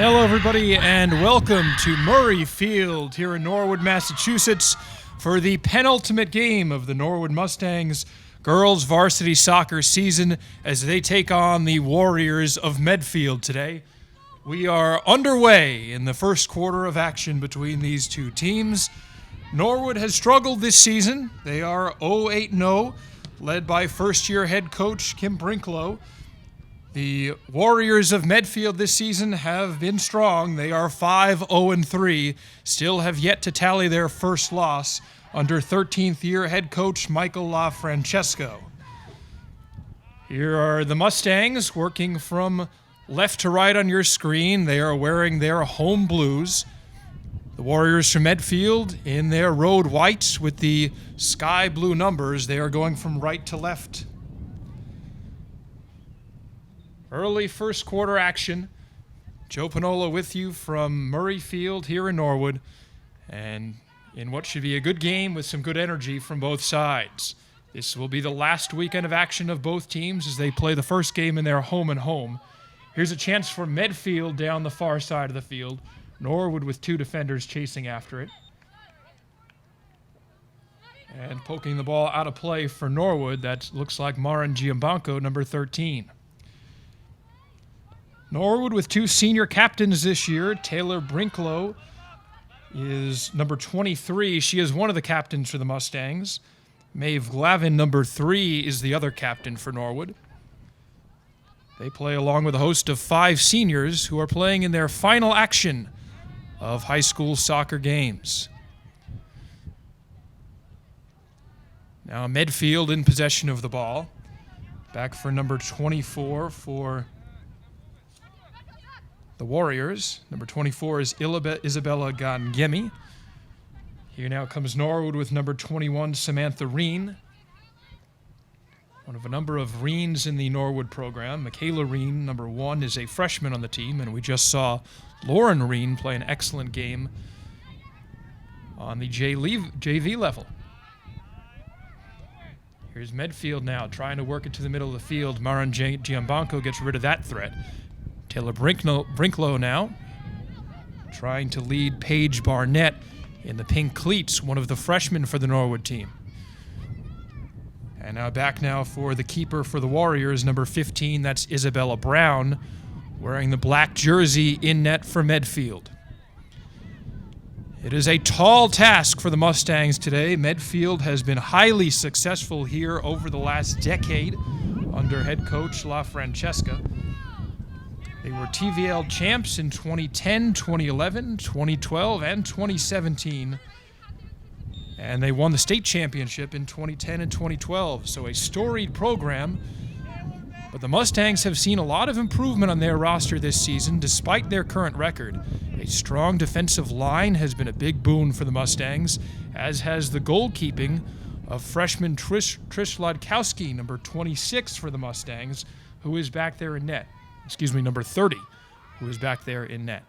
Hello, everybody, and welcome to Murray Field here in Norwood, Massachusetts for the penultimate game of the Norwood Mustangs girls varsity soccer season as they take on the Warriors of Medfield today. We are underway in the first quarter of action between these two teams. Norwood has struggled this season. They are 0-8-0, led by first-year head coach Kim Brinklow. The Warriors of Medfield this season have been strong. They are 5-0-3, still have yet to tally their first loss under 13th-year head coach Michael LaFrancesco. Here are the Mustangs working from left to right on your screen. They are wearing their home blues. The Warriors from Medfield in their road whites with the sky blue numbers. They are going from right to left. Early first quarter action. Joe Panola with you from Murray Field here in Norwood, and in what should be a good game with some good energy from both sides. This will be the last weekend of action of both teams as they play the first game in their home and home. Here's a chance for Medfield down the far side of the field. Norwood with two defenders chasing after it. And poking the ball out of play for Norwood, that looks like Marin Giambanco, number 13. Norwood with two senior captains this year. Taylor Brinklow is number 23. She is one of the captains for the Mustangs. Maeve Glavin, number 3, is the other captain for Norwood. They play along with a host of 5 seniors who are playing in their final action of high school soccer games. Now Medfield in possession of the ball. Back for number 24 for the Warriors. Number 24 is Isabella Gangemi. Here now comes Norwood with number 21, Samantha Reen. One of a number of Reens in the Norwood program. Michaela Reen, number 1, is a freshman on the team, and we just saw Lauren Reen play an excellent game on the JV level. Here's Medfield now trying to work it to the middle of the field. Marin Giambanco gets rid of that threat. Taylor Brinklow now trying to lead Paige Barnett in the pink cleats, one of the freshmen for the Norwood team. And now back now for the keeper for the Warriors, number 15, that's Isabella Brown, wearing the black jersey in net for Medfield. It is a tall task for the Mustangs today. Medfield has been highly successful here over the last decade under head coach LaFrancesca. They were TVL champs in 2010, 2011, 2012, and 2017. And they won the state championship in 2010 and 2012. So a storied program. But the Mustangs have seen a lot of improvement on their roster this season, despite their current record. A strong defensive line has been a big boon for the Mustangs, as has the goalkeeping of freshman Trish Lodkowski, number 26 for the Mustangs, who is back there in net. Number 30, who is back there in net.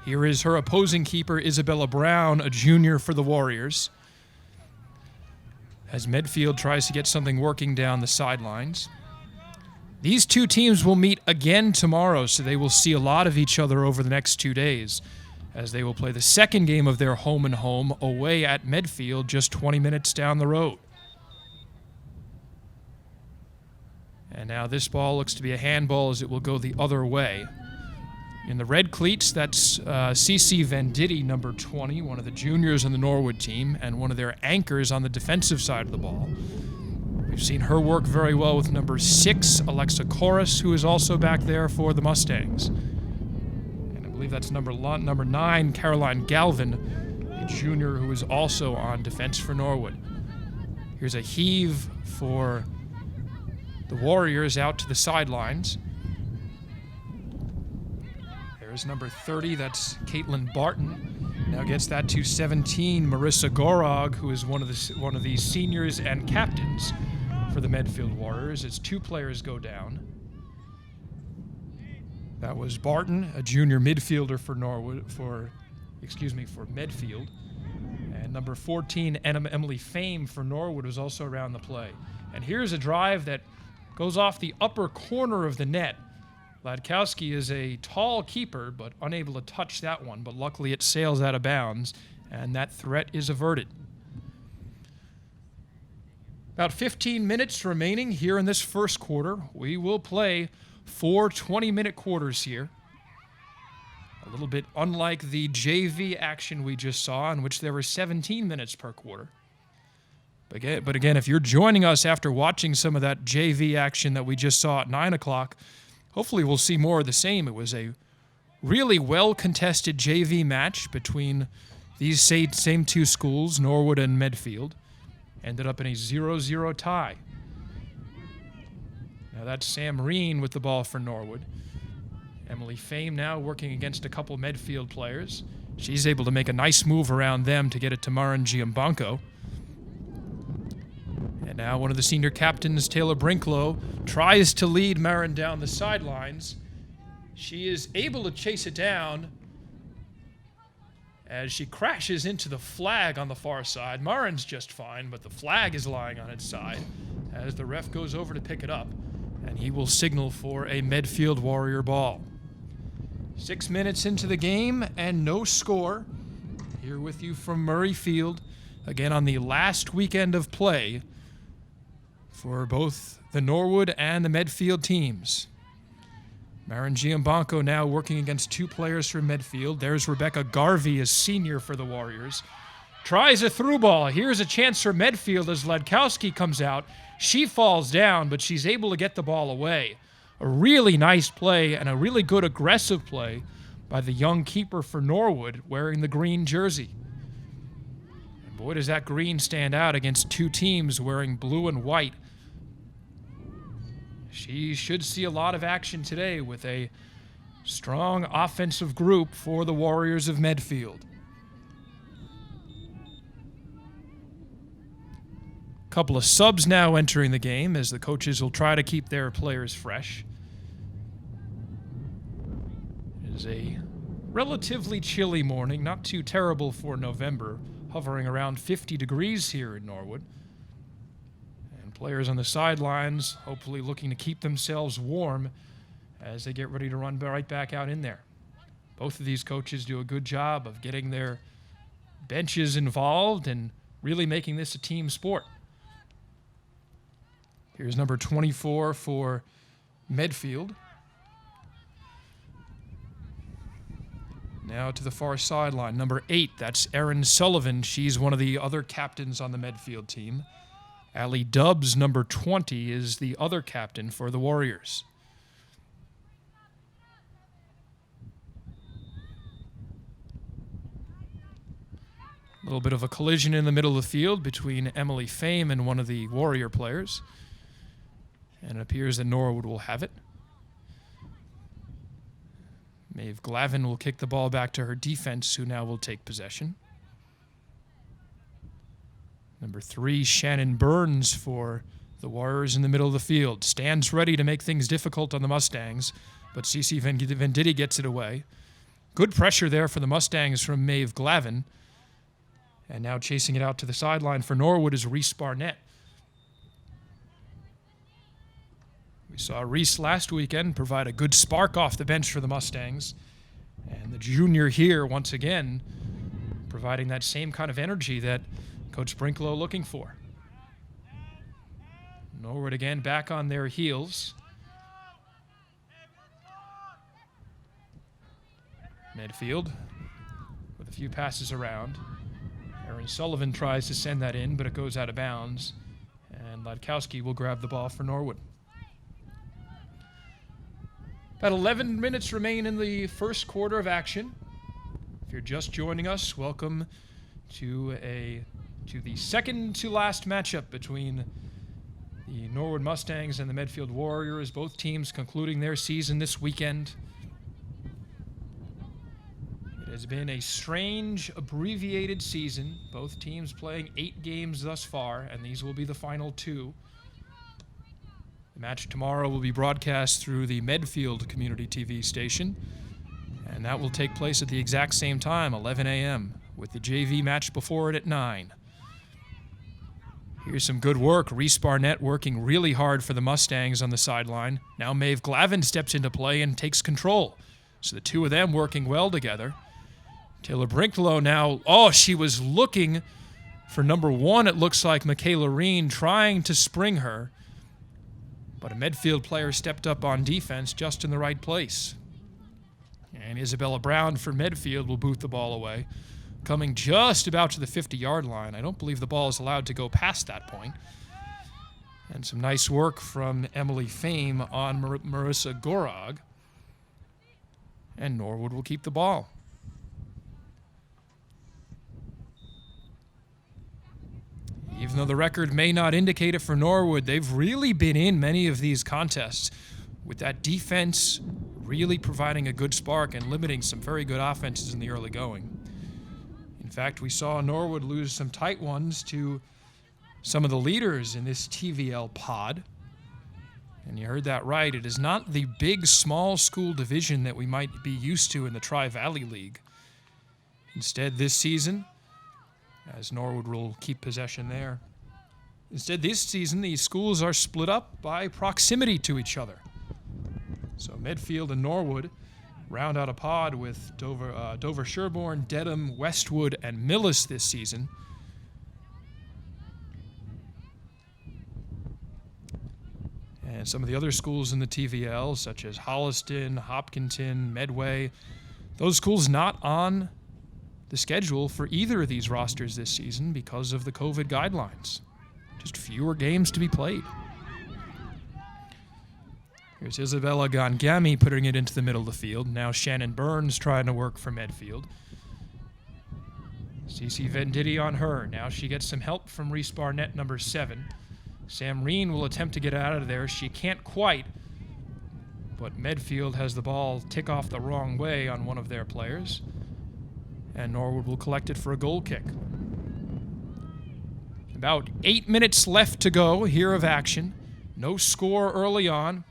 Here is her opposing keeper, Isabella Brown, a junior for the Warriors, as Medfield tries to get something working down the sidelines. These two teams will meet again tomorrow, so they will see a lot of each other over the next 2 days, as they will play the second game of their home and home away at Medfield, just 20 minutes down the road. And now this ball looks to be a handball as it will go the other way. In the red cleats, that's Cece Venditti, number 20, one of the juniors on the Norwood team, and one of their anchors on the defensive side of the ball. We've seen her work very well with number 6, Alexa Corus, who is also back there for the Mustangs. And I believe that's number 9, Caroline Galvin, a junior who is also on defense for Norwood. Here's a heave for the Warriors out to the sidelines. There's number 30, that's Caitlin Barton. Now gets that to 17, Marissa Gorog, who is one of the seniors and captains for the Medfield Warriors. As 2 players go down. That was Barton, a junior midfielder for Medfield. And number 14, Emily Fame for Norwood, was also around the play. And here's a drive that goes off the upper corner of the net. Ladkowski is a tall keeper, but unable to touch that one, but luckily it sails out of bounds, and that threat is averted. About 15 minutes remaining here in this first quarter. We will play 4 20-minute quarters here. A little bit unlike the JV action we just saw, in which there were 17 minutes per quarter. But again, if you're joining us after watching some of that JV action that we just saw at 9 o'clock, hopefully we'll see more of the same. It was a really well-contested JV match between these same two schools, Norwood and Medfield. Ended up in a 0-0 tie. Now that's Sam Reen with the ball for Norwood. Emily Fame now working against a couple Medfield players. She's able to make a nice move around them to get it to Marin Giambanco. And now one of the senior captains, Taylor Brinklow, tries to lead Marin down the sidelines. She is able to chase it down as she crashes into the flag on the far side. Marin's just fine, but the flag is lying on its side as the ref goes over to pick it up, and he will signal for a Medfield Warrior ball. 6 minutes into the game and no score. Here with you from Murray Field, again on the last weekend of play for both the Norwood and the Medfield teams. Marin Giambanco now working against two players from Medfield. There's Rebecca Garvey, a senior for the Warriors. Tries a through ball. Here's a chance for Medfield as Ladkowski comes out. She falls down, but she's able to get the ball away. A really nice play and a really good aggressive play by the young keeper for Norwood wearing the green jersey. And boy, does that green stand out against two teams wearing blue and white. She should see a lot of action today with a strong offensive group for the Warriors of Medfield. Couple of subs now entering the game as the coaches will try to keep their players fresh. It is a relatively chilly morning, not too terrible for November, hovering around 50 degrees here in Norwood. And players on the sidelines hopefully looking to keep themselves warm as they get ready to run right back out in there. Both of these coaches do a good job of getting their benches involved and really making this a team sport. Here's number 24 for Medfield. Now to the far sideline, number 8, that's Erin Sullivan. She's one of the other captains on the Medfield team. Allie Dubbs, number 20, is the other captain for the Warriors. A little bit of a collision in the middle of the field between Emily Fame and one of the Warrior players. And it appears that Norwood will have it. Maeve Glavin will kick the ball back to her defense, who now will take possession. Number 3, Shannon Burns for the Warriors in the middle of the field. Stands ready to make things difficult on the Mustangs, but Cece Venditti gets it away. Good pressure there for the Mustangs from Maeve Glavin. And now chasing it out to the sideline for Norwood is Reese Barnett. We saw Reese last weekend provide a good spark off the bench for the Mustangs. And the junior here, once again, providing that same kind of energy that Coach Brinklow looking for. Norwood again back on their heels. Medfield with a few passes around. Erin Sullivan tries to send that in, but it goes out of bounds. And Ladkowski will grab the ball for Norwood. About 11 minutes remain in the first quarter of action. If you're just joining us, welcome to the second to last matchup between the Norwood Mustangs and the Medfield Warriors. Both teams concluding their season this weekend. It has been a strange, abbreviated season. Both teams playing 8 games thus far, and these will be the final 2. The match tomorrow will be broadcast through the Medfield Community TV station, and that will take place at the exact same time, 11 a.m., with the JV match before it at 9. Here's some good work. Reese Barnett working really hard for the Mustangs on the sideline. Now Maeve Glavin steps into play and takes control. So the two of them working well together. Taylor Brinklow now, she was looking for number 1, it looks like Michaela Reen, trying to spring her. But a Medfield player stepped up on defense just in the right place. And Isabella Brown for Medfield will boot the ball away, coming just about to the 50-yard line. I don't believe the ball is allowed to go past that point. And some nice work from Emily Fame on Marissa Gorog. And Norwood will keep the ball. Even though the record may not indicate it for Norwood, they've really been in many of these contests with that defense really providing a good spark and limiting some very good offenses in the early going. In fact, we saw Norwood lose some tight ones to some of the leaders in this TVL pod. And you heard that right. It is not the big, small school division that we might be used to in the Tri-Valley League. Instead, this season, as Norwood will keep possession there. Instead, this season, these schools are split up by proximity to each other. So Medfield and Norwood round out a pod with Dover Sherborne, Dedham, Westwood, and Millis this season. And some of the other schools in the TVL, such as Holliston, Hopkinton, Medway, those schools not on the schedule for either of these rosters this season because of the COVID guidelines. Just fewer games to be played. Here's Isabella Gangami putting it into the middle of the field. Now Shannon Burns trying to work for Medfield. Cece Venditti on her. Now she gets some help from Reese Barnett, number 7. Sam Reen will attempt to get out of there. She can't quite, but Medfield has the ball tick off the wrong way on one of their players. And Norwood will collect it for a goal kick. About 8 minutes left to go here of action. No score early on.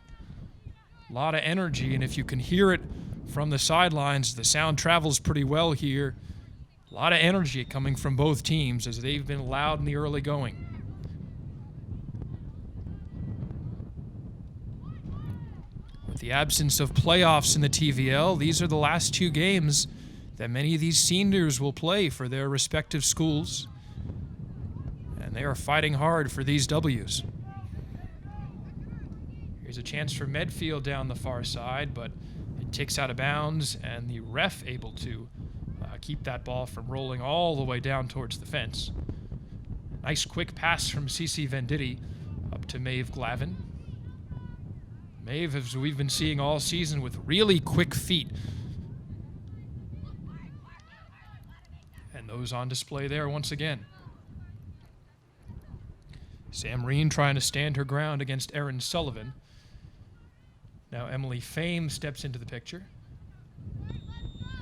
A lot of energy, and if you can hear it from the sidelines, the sound travels pretty well here. A lot of energy coming from both teams as they've been loud in the early going. With the absence of playoffs in the TVL, these are the last 2 games that many of these seniors will play for their respective schools. And they are fighting hard for these W's. Here's a chance for Medfield down the far side, but it ticks out of bounds, and the ref able to keep that ball from rolling all the way down towards the fence. Nice quick pass from Cece Venditti up to Maeve Glavin. Maeve, as we've been seeing all season, with really quick feet. And those on display there once again. Sam Reen trying to stand her ground against Erin Sullivan. Now Emily Fame steps into the picture.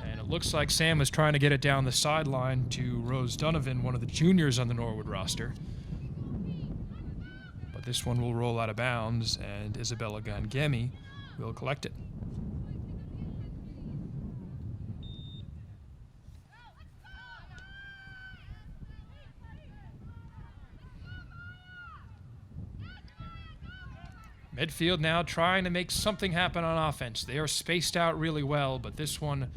And it looks like Sam is trying to get it down the sideline to Rose Donovan, one of the juniors on the Norwood roster. But this one will roll out of bounds, and Isabella Gangemi will collect it. Medfield now trying to make something happen on offense. They are spaced out really well, but this one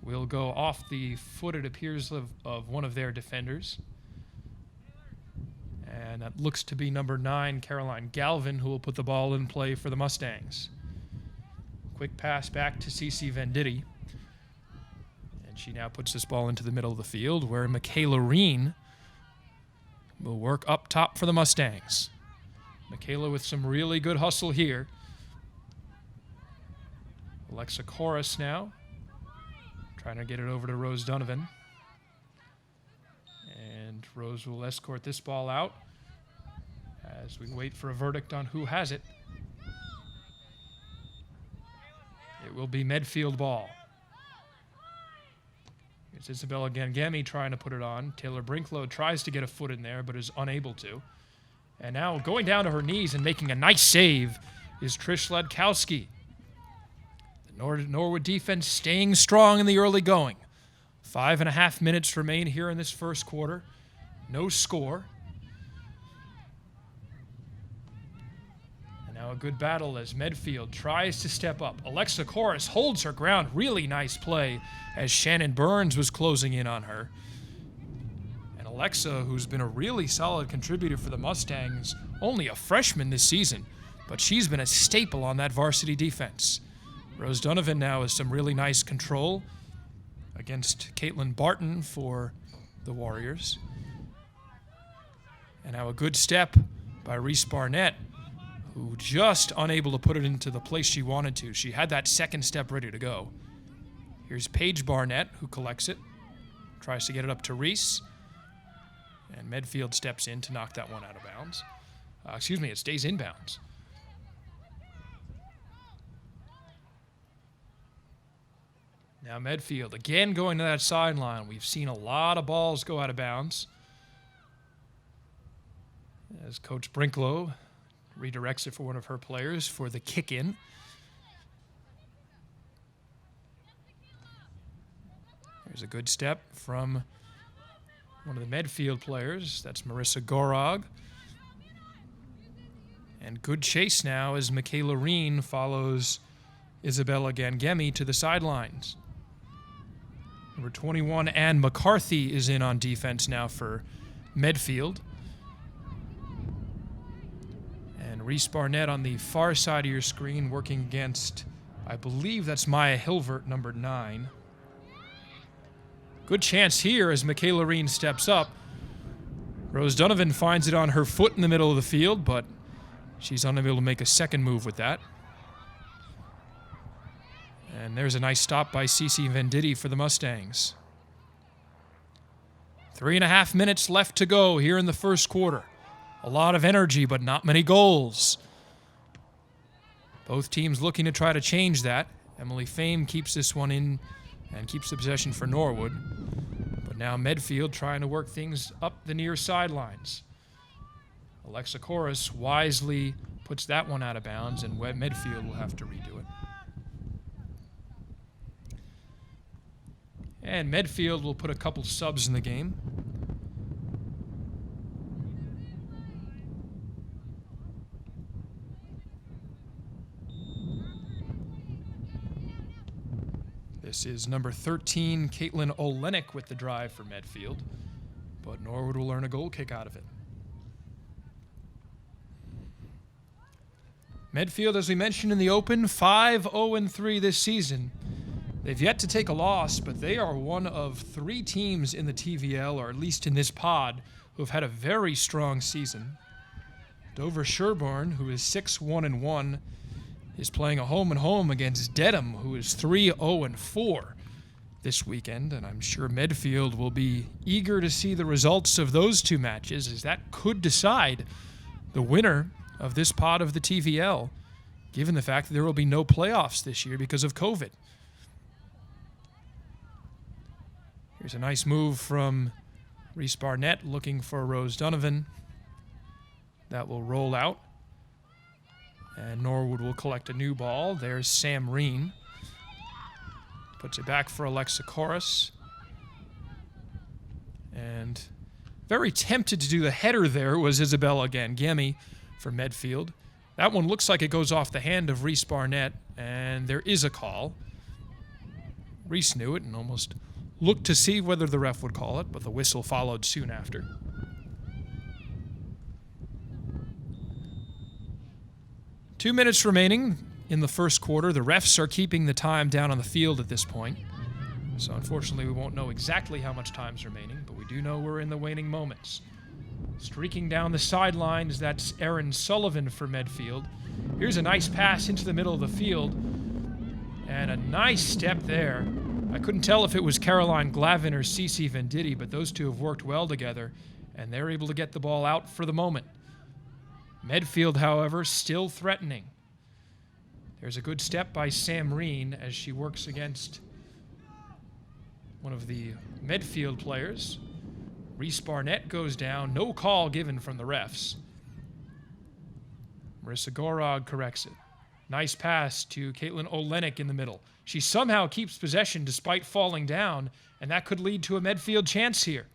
will go off the foot, it appears, of one of their defenders. And that looks to be number 9, Caroline Galvin, who will put the ball in play for the Mustangs. Quick pass back to Cece Venditti. And she now puts this ball into the middle of the field, where Michaela Reen will work up top for the Mustangs. Michaela with some really good hustle here. Alexa Corus now, trying to get it over to Rose Donovan. And Rose will escort this ball out as we wait for a verdict on who has it. It will be Medfield ball. It's Isabella Gangemi trying to put it on. Taylor Brinklow tries to get a foot in there, but is unable to. And now going down to her knees and making a nice save is Trish Ledkowski. The Norwood defense staying strong in the early going. 5.5 minutes remain here in this first quarter. No score. Now a good battle as Medfield tries to step up. Alexa Chorus holds her ground. Really nice play as Shannon Burns was closing in on her. And Alexa, who's been a really solid contributor for the Mustangs, only a freshman this season, but she's been a staple on that varsity defense. Rose Donovan now has some really nice control against Caitlin Barton for the Warriors. And now a good step by Reese Barnett, who just unable to put it into the place she wanted to. She had that second step ready to go. Here's Paige Barnett, who collects it, tries to get it up to Reese, and Medfield steps in to knock that one out of bounds. It stays in bounds. Now Medfield again going to that sideline. We've seen a lot of balls go out of bounds as Coach Brinklow redirects it for one of her players for the kick-in. There's a good step from one of the Medfield players. That's Marissa Gorog. And good chase now as Michaela Reen follows Isabella Gangemi to the sidelines. Number 21, Ann McCarthy, is in on defense now for Medfield. And Reese Barnett on the far side of your screen working against, I believe that's Maya Hilvert, number 9. Good chance here as Michaela Reen steps up. Rose Donovan finds it on her foot in the middle of the field, but she's unable to make a second move with that. And there's a nice stop by Cece Venditti for the Mustangs. 3.5 minutes left to go here in the first quarter. A lot of energy, but not many goals. Both teams looking to try to change that. Emily Fame keeps this one in and keeps the possession for Norwood. But now Medfield trying to work things up the near sidelines. Alexa Chorus wisely puts that one out of bounds, and Medfield will have to redo it. And Medfield will put a couple subs in the game. This is number 13, Caitlin Olenek with the drive for Medfield, but Norwood will earn a goal kick out of it. Medfield, as we mentioned in the open, 5-0-3 this season. They've yet to take a loss, but they are one of 3 teams in the TVL, or at least in this pod, who have had a very strong season. Dover Sherborne, who is 6-1-1, is playing a home-and-home against Dedham, who is 3-0-4 this weekend, and I'm sure Medfield will be eager to see the results of those 2 matches, as that could decide the winner of this pod of the TVL, given the fact that there will be no playoffs this year because of COVID. Here's a nice move from Reese Barnett looking for Rose Donovan. That will roll out. And Norwood will collect a new ball. There's Sam Reen. Puts it back for Alexa Chorus. And very tempted to do the header there was Isabella Gangemi for Medfield. That one looks like it goes off the hand of Reese Barnett, and there is a call. Reese knew it and almost looked to see whether the ref would call it, but the whistle followed soon after. Two minutes remaining in the first quarter. The refs are keeping the time down on the field at this point. So unfortunately, we won't know exactly how much time's remaining, but we do know we're in the waning moments. Streaking down the sidelines, that's Erin Sullivan for Medfield. Here's a nice pass into the middle of the field, and a nice step there. I couldn't tell if it was Caroline Glavin or Cece Venditti, but those two have worked well together, and they're able to get the ball out for the moment. Medfield, however, still threatening. There's a good step by Sam Reen as she works against one of the Medfield players. Reese Barnett goes down. No call given from the refs. Marissa Gorog corrects it. Nice pass to Caitlin Olenek in the middle. She somehow keeps possession despite falling down, and that could lead to a Medfield chance here.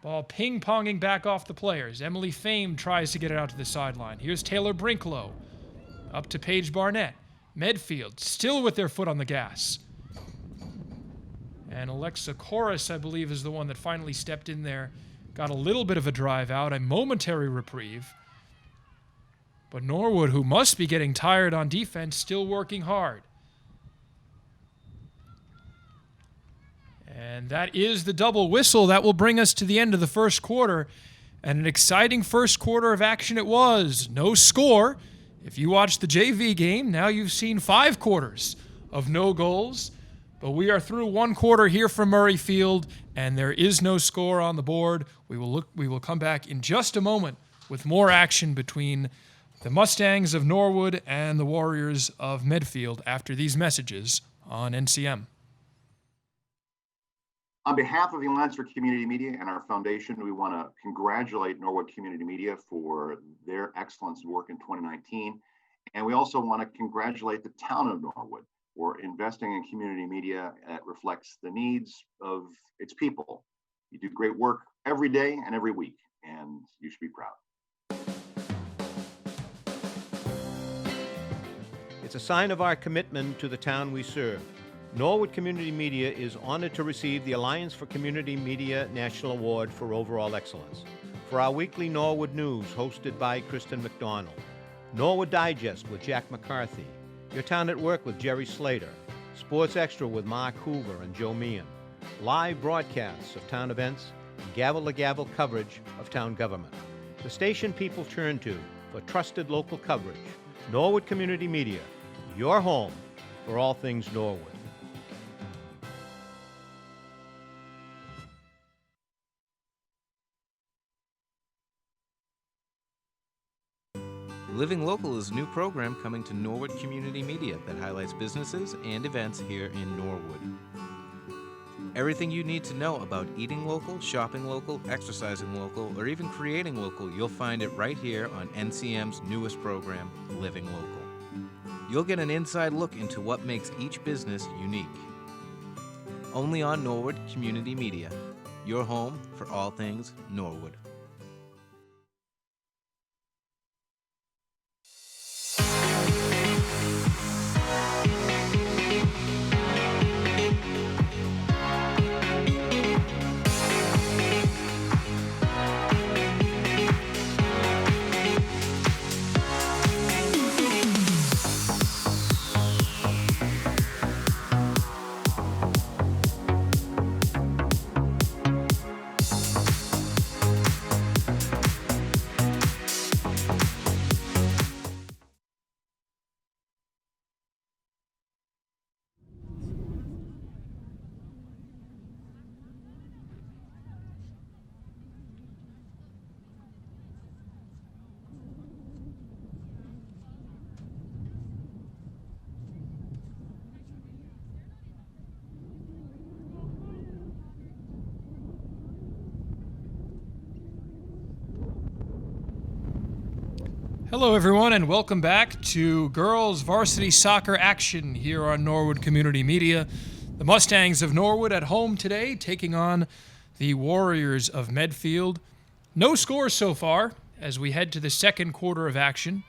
Ball ping-ponging back off the players. Emily Fame tries to get it out to the sideline. Here's Taylor Brinklow. Up to Paige Barnett. Medfield still with their foot on the gas. And Alexa Chorus, I believe, is the one that finally stepped in there. Got a little bit of a drive out, a momentary reprieve. But Norwood, who must be getting tired on defense, still working hard. And that is the double whistle. That will bring us to the end of the first quarter. And an exciting first quarter of action it was. No score. If you watched the JV game, now you've seen 5 quarters of no goals. But we are through 1 quarter here from Medfield, and there is no score on the board. We will come back in just a moment with more action between the Mustangs of Norwood and the Warriors of Medfield after these messages on NCM. On behalf of the Alliance for Community Media and our foundation, we want to congratulate Norwood Community Media for their excellence work in 2019. And we also want to congratulate the town of Norwood for investing in community media that reflects the needs of its people. You do great work every day and every week, and you should be proud. It's a sign of our commitment to the town we serve. Norwood Community Media is honored to receive the Alliance for Community Media National Award for Overall Excellence. For our weekly Norwood News, hosted by Kristen McDonald. Norwood Digest with Jack McCarthy. Your Town at Work with Jerry Slater. Sports Extra with Mark Hoover and Joe Meehan. Live broadcasts of town events and gavel-to-gavel coverage of town government. The station people turn to for trusted local coverage. Norwood Community Media, your home for all things Norwood. Living Local is a new program coming to Norwood Community Media that highlights businesses and events here in Norwood. Everything you need to know about eating local, shopping local, exercising local, or even creating local, you'll find it right here on NCM's newest program, Living Local. You'll get an inside look into what makes each business unique. Only on Norwood Community Media, your home for all things Norwood. Hello, everyone, and welcome back to girls varsity soccer action here on Norwood Community Media. The Mustangs of Norwood at home today, taking on the Warriors of Medfield. No scores so far as we head to the second quarter of action.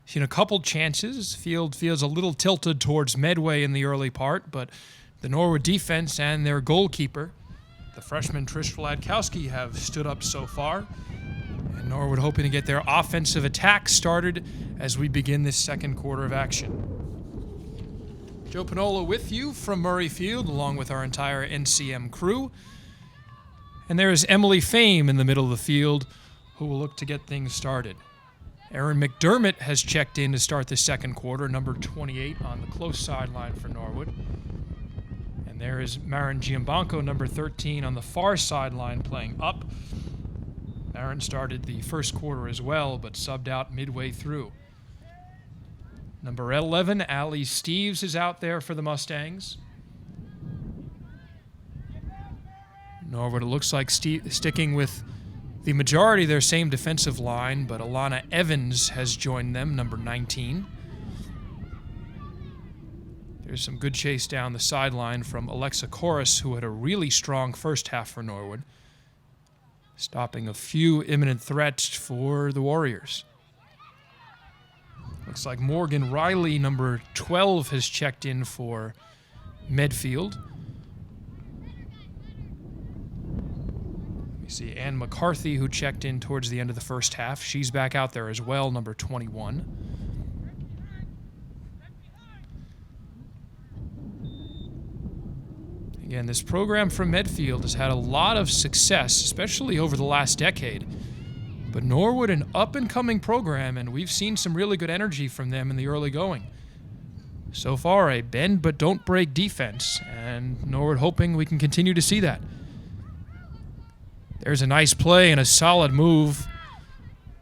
Seen a couple chances. Field feels a little tilted towards Medway in the early part, but the Norwood defense and their goalkeeper, the freshman Trish Vladkowski, have stood up so far. And Norwood hoping to get their offensive attack started as we begin this second quarter of action. Joe Panola with you from Medfield, along with our entire NCM crew. And there is Emily Fame in the middle of the field, who will look to get things started. Erin McDermott has checked in to start the second quarter, number 28 on the close sideline for Norwood. And there is Marin Giambanco, number 13, on the far sideline playing up. Marin started the first quarter as well, but subbed out midway through. Number 11, Allie Steves, is out there for the Mustangs. Norwood, it looks like sticking with the majority of their same defensive line, but Alana Evans has joined them, number 19. There's some good chase down the sideline from Alexa Chorus, who had a really strong first half for Norwood. stopping a few imminent threats for the Warriors. Looks like Morgan Riley, number 12, has checked in for Medfield. We see Ann McCarthy, who checked in towards the end of the first half. She's back out there as well, number 21. Again, this program from Medfield has had a lot of success, especially over the last decade. But Norwood, an up-and-coming program, and we've seen some really good energy from them in the early going. So far, a bend-but-don't-break defense, and Norwood hoping we can continue to see that. There's a nice play and a solid move.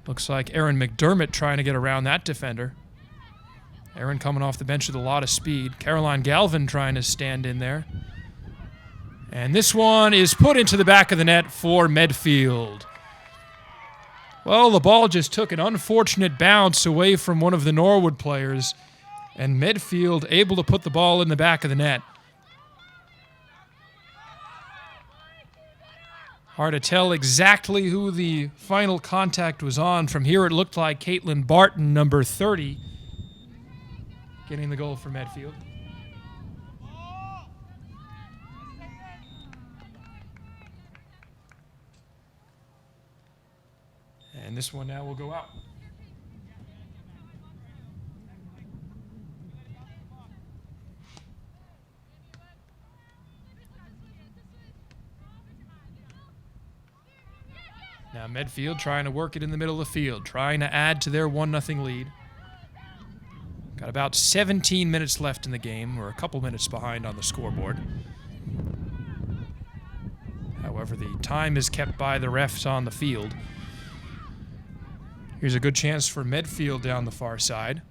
Looks like Erin McDermott trying to get around that defender. Erin coming off the bench with a lot of speed. Caroline Galvin trying to stand in there. And this one is put into the back of the net for Medfield. Well, the ball just took an unfortunate bounce away from one of the Norwood players, and Medfield able to put the ball in the back of the net. Hard to tell exactly who the final contact was on. From here, it looked like Caitlin Barton, number 30, getting the goal for Medfield. And this one now will go out. Now Medfield trying to work it in the middle of the field, trying to add to their 1-0 lead. Got about 17 minutes left in the game. We're a couple minutes behind on the scoreboard. However, the time is kept by the refs on the field. Here's a good chance for Medfield down the far side.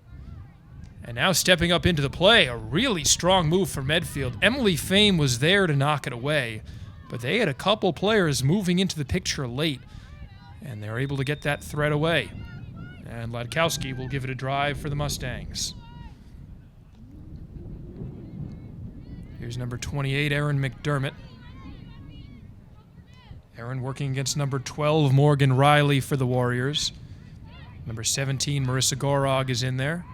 And now stepping up into the play, a really strong move for Medfield. Emily Fame was there to knock it away, but they had a couple players moving into the picture late, and they were able to get that threat away. And Ladkowski will give it a drive for the Mustangs. Here's number 28, Erin McDermott. Erin working against number 12, Morgan Riley for the Warriors. Number 17, Marissa Gorog is in there.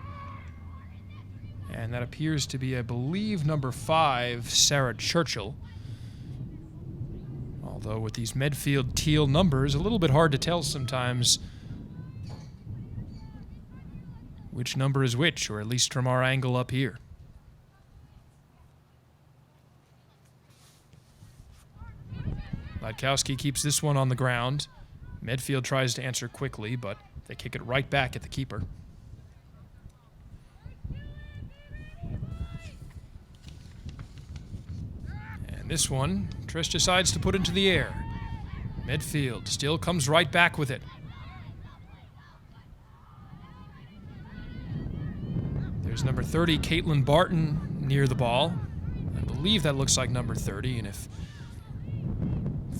And that appears to be, I believe, number 5, Sarah Churchill. Although with these Medfield teal numbers, a little bit hard to tell sometimes which number is which, or at least from our angle up here. Ladkowski keeps this one on the ground. Medfield tries to answer quickly, but they kick it right back at the keeper. And this one, Trish decides to put into the air. Medfield still comes right back with it. There's number 30, Caitlin Barton, near the ball. I believe that looks like number 30, and if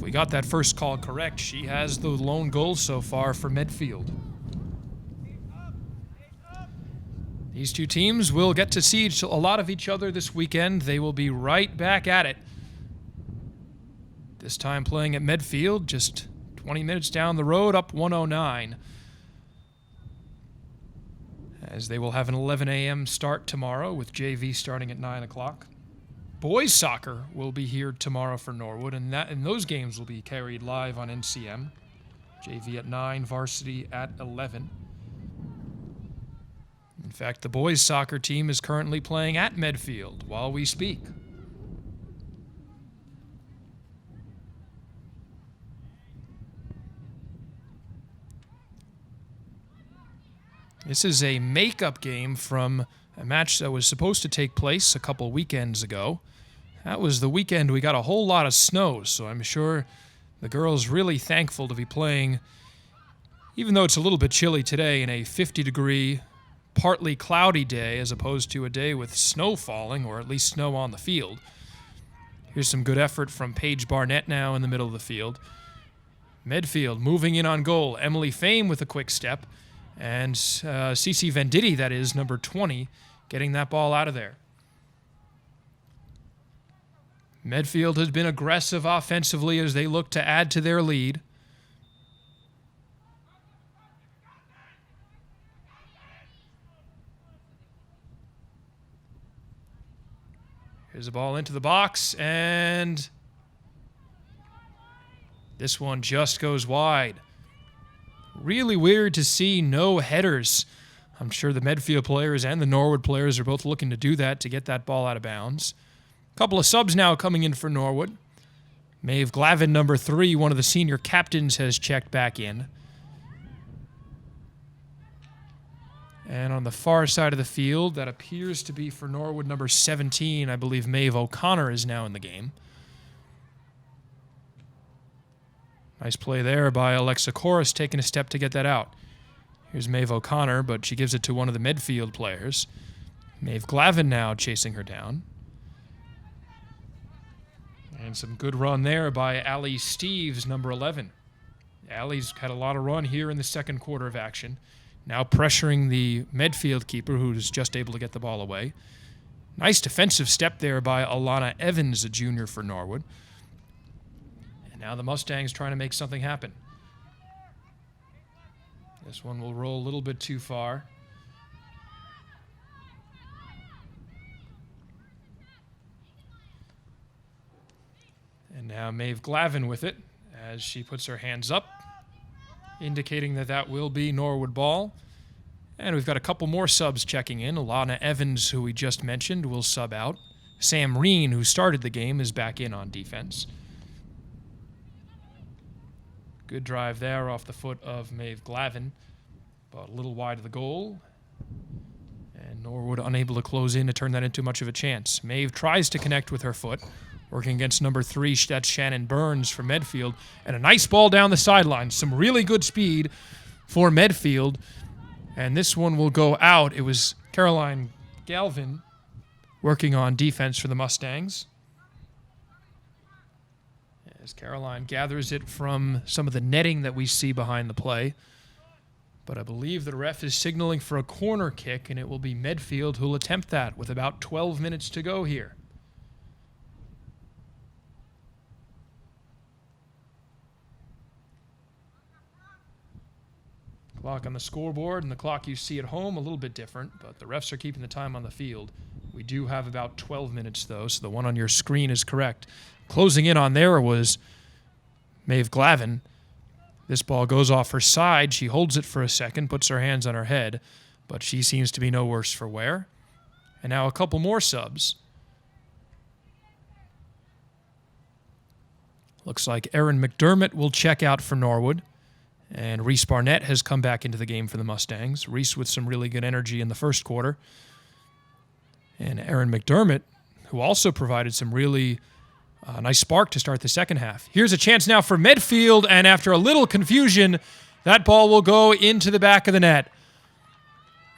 we got that first call correct, she has the lone goal so far for Medfield. These two teams will get to see a lot of each other this weekend. They will be right back at it. This time playing at Medfield, just 20 minutes down the road, up 109. As they will have an 11 a.m. start tomorrow with JV starting at 9 o'clock. Boys soccer will be here tomorrow for Norwood, and those games will be carried live on NCM. JV at 9, varsity at 11. In fact, the boys soccer team is currently playing at Medfield while we speak. This is a makeup game from a match that was supposed to take place a couple weekends ago. That was the weekend we got a whole lot of snow, so I'm sure the girls really thankful to be playing, even though it's a little bit chilly today, in a 50-degree, partly cloudy day as opposed to a day with snow falling, or at least snow on the field. Here's some good effort from Paige Barnett now in the middle of the field. Medfield moving in on goal. Emily Fame with a quick step. And Cece Venditti, that is, number 20, getting that ball out of there. Medfield has been aggressive offensively as they look to add to their lead. Here's the ball into the box, and this one just goes wide. Really weird to see no headers. I'm sure the Medfield players and the Norwood players are both looking to do that to get that ball out of bounds. A couple of subs now coming in for Norwood. Maeve Glavin, number 3, one of the senior captains, has checked back in. And on the far side of the field, that appears to be for Norwood, number 17. I believe Maeve O'Connor is now in the game. Nice play there by Alexa Corus, taking a step to get that out. Here's Maeve O'Connor, but she gives it to one of the Medfield players. Maeve Glavin now chasing her down. And some good run there by Allie Steves, number 11. Allie's had a lot of run here in the second quarter of action. Now pressuring the Medfield keeper, who's just able to get the ball away. Nice defensive step there by Alana Evans, a junior for Norwood. And now the Mustangs trying to make something happen. This one will roll a little bit too far. And now Maeve Glavin with it as she puts her hands up, indicating that that will be Norwood ball. And we've got a couple more subs checking in. Alana Evans, who we just mentioned, will sub out. Sam Reen, who started the game, is back in on defense. Good drive there off the foot of Maeve Glavin, but a little wide of the goal. And Norwood unable to close in to turn that into much of a chance. Maeve tries to connect with her foot, working against number 3, that's Shannon Burns for Medfield. And a nice ball down the sideline. Some really good speed for Medfield. And this one will go out. It was Caroline Galvin working on defense for the Mustangs. As Caroline gathers it from some of the netting that we see behind the play. But I believe the ref is signaling for a corner kick, and it will be Medfield who will attempt that with about 12 minutes to go here. Clock on the scoreboard and the clock you see at home, a little bit different, but the refs are keeping the time on the field. We do have about 12 minutes, though, so the one on your screen is correct. Closing in on there was Maeve Glavin. This ball goes off her side. She holds it for a second, puts her hands on her head, but she seems to be no worse for wear. And now a couple more subs. Looks like Erin McDermott will check out for Norwood. And Reese Barnett has come back into the game for the Mustangs. Reese with some really good energy in the first quarter. And Erin McDermott, who also provided some really nice spark to start the second half. Here's a chance now for Medfield, and after a little confusion, that ball will go into the back of the net.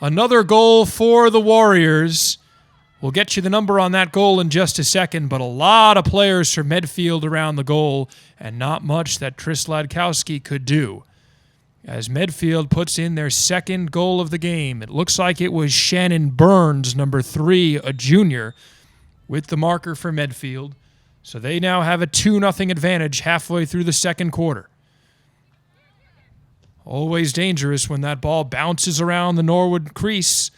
Another goal for the Warriors. We'll get you the number on that goal in just a second, but a lot of players for Medfield around the goal, and not much that Tris Ladkowski could do. As Medfield puts in their second goal of the game, it looks like it was Shannon Burns, number 3, a junior, with the marker for Medfield. So they now have a 2-0 advantage halfway through the second quarter. Always dangerous when that ball bounces around the Norwood crease,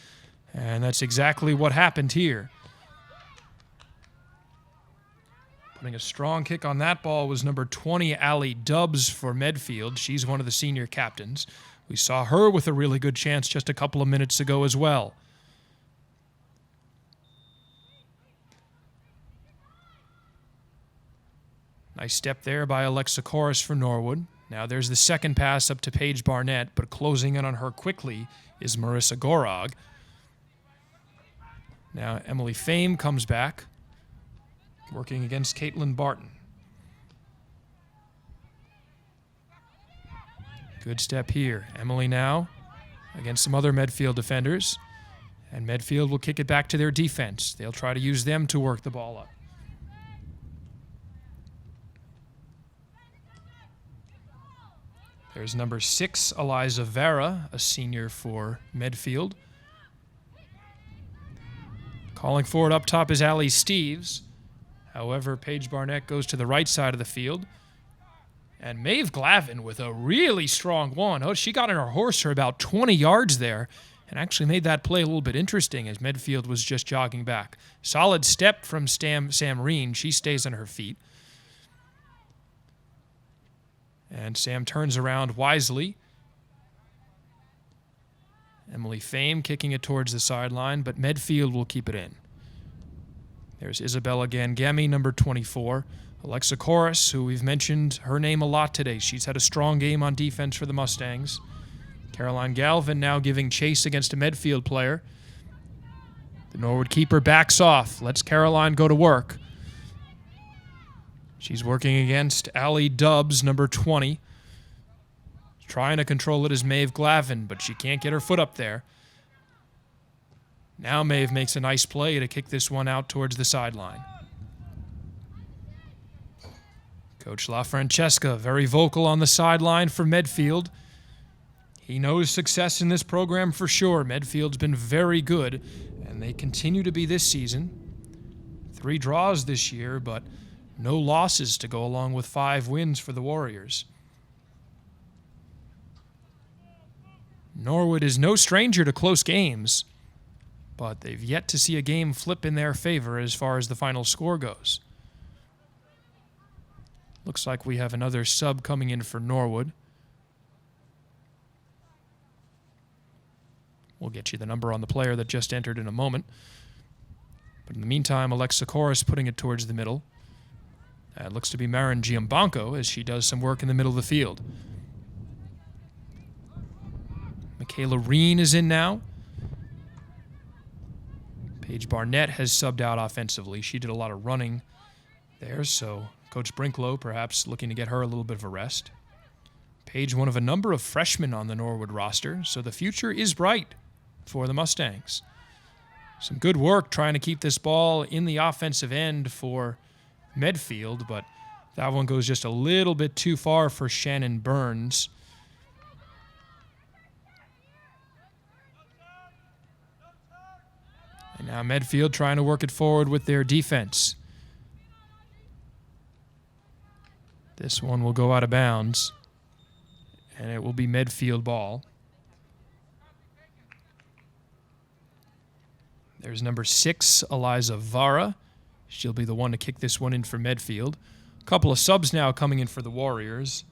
and that's exactly what happened here. Putting a strong kick on that ball was number 20, Allie Dubbs for Medfield. She's one of the senior captains. We saw her with a really good chance just a couple of minutes ago as well. Nice step there by Alexa Corus for Norwood. Now there's the second pass up to Paige Barnett, but closing in on her quickly is Marissa Gorog. Now Emily Fame comes back, working against Caitlin Barton. Good step here. Emily now against some other Medfield defenders, and Medfield will kick it back to their defense. They'll try to use them to work the ball up. There's number 6, Eliza Vera, a senior for Medfield. Calling for it up top is Allie Steves. However, Paige Barnett goes to the right side of the field. And Maeve Glavin with a really strong one. Oh, she got on her horse for about 20 yards there and actually made that play a little bit interesting as Medfield was just jogging back. Solid step from Sam Reen. She stays on her feet. And Sam turns around wisely. Emily Fame kicking it towards the sideline, but Medfield will keep it in. There's Isabella Gangemi, number 24. Alexa Corus, who we've mentioned her name a lot today. She's had a strong game on defense for the Mustangs. Caroline Galvin now giving chase against a Medfield player. The Norwood keeper backs off, lets Caroline go to work. She's working against Allie Dubbs, number 20. Trying to control it is Maeve Glavin, but she can't get her foot up there. Now Maeve makes a nice play to kick this one out towards the sideline. Coach LaFrancesca, very vocal on the sideline for Medfield. He knows success in this program for sure. Medfield's been very good, and they continue to be this season. 3 draws this year, but no losses to go along with 5 wins for the Warriors. Norwood is no stranger to close games, but they've yet to see a game flip in their favor as far as the final score goes. Looks like we have another sub coming in for Norwood. We'll get you the number on the player that just entered in a moment. But in the meantime, Alexa Corus putting it towards the middle. That looks to be Marin Giambanco as she does some work in the middle of the field. Michaela Reen is in now. Paige Barnett has subbed out offensively. She did a lot of running there, so Coach Brinklow perhaps looking to get her a little bit of a rest. Paige, one of a number of freshmen on the Norwood roster, so the future is bright for the Mustangs. Some good work trying to keep this ball in the offensive end for Medfield, but that one goes just a little bit too far for Shannon Burns. And now Medfield trying to work it forward with their defense. This one will go out of bounds, and it will be Medfield ball. There's number 6, Eliza Vara. She'll be the one to kick this one in for Medfield. A couple of subs now coming in for the Warriors.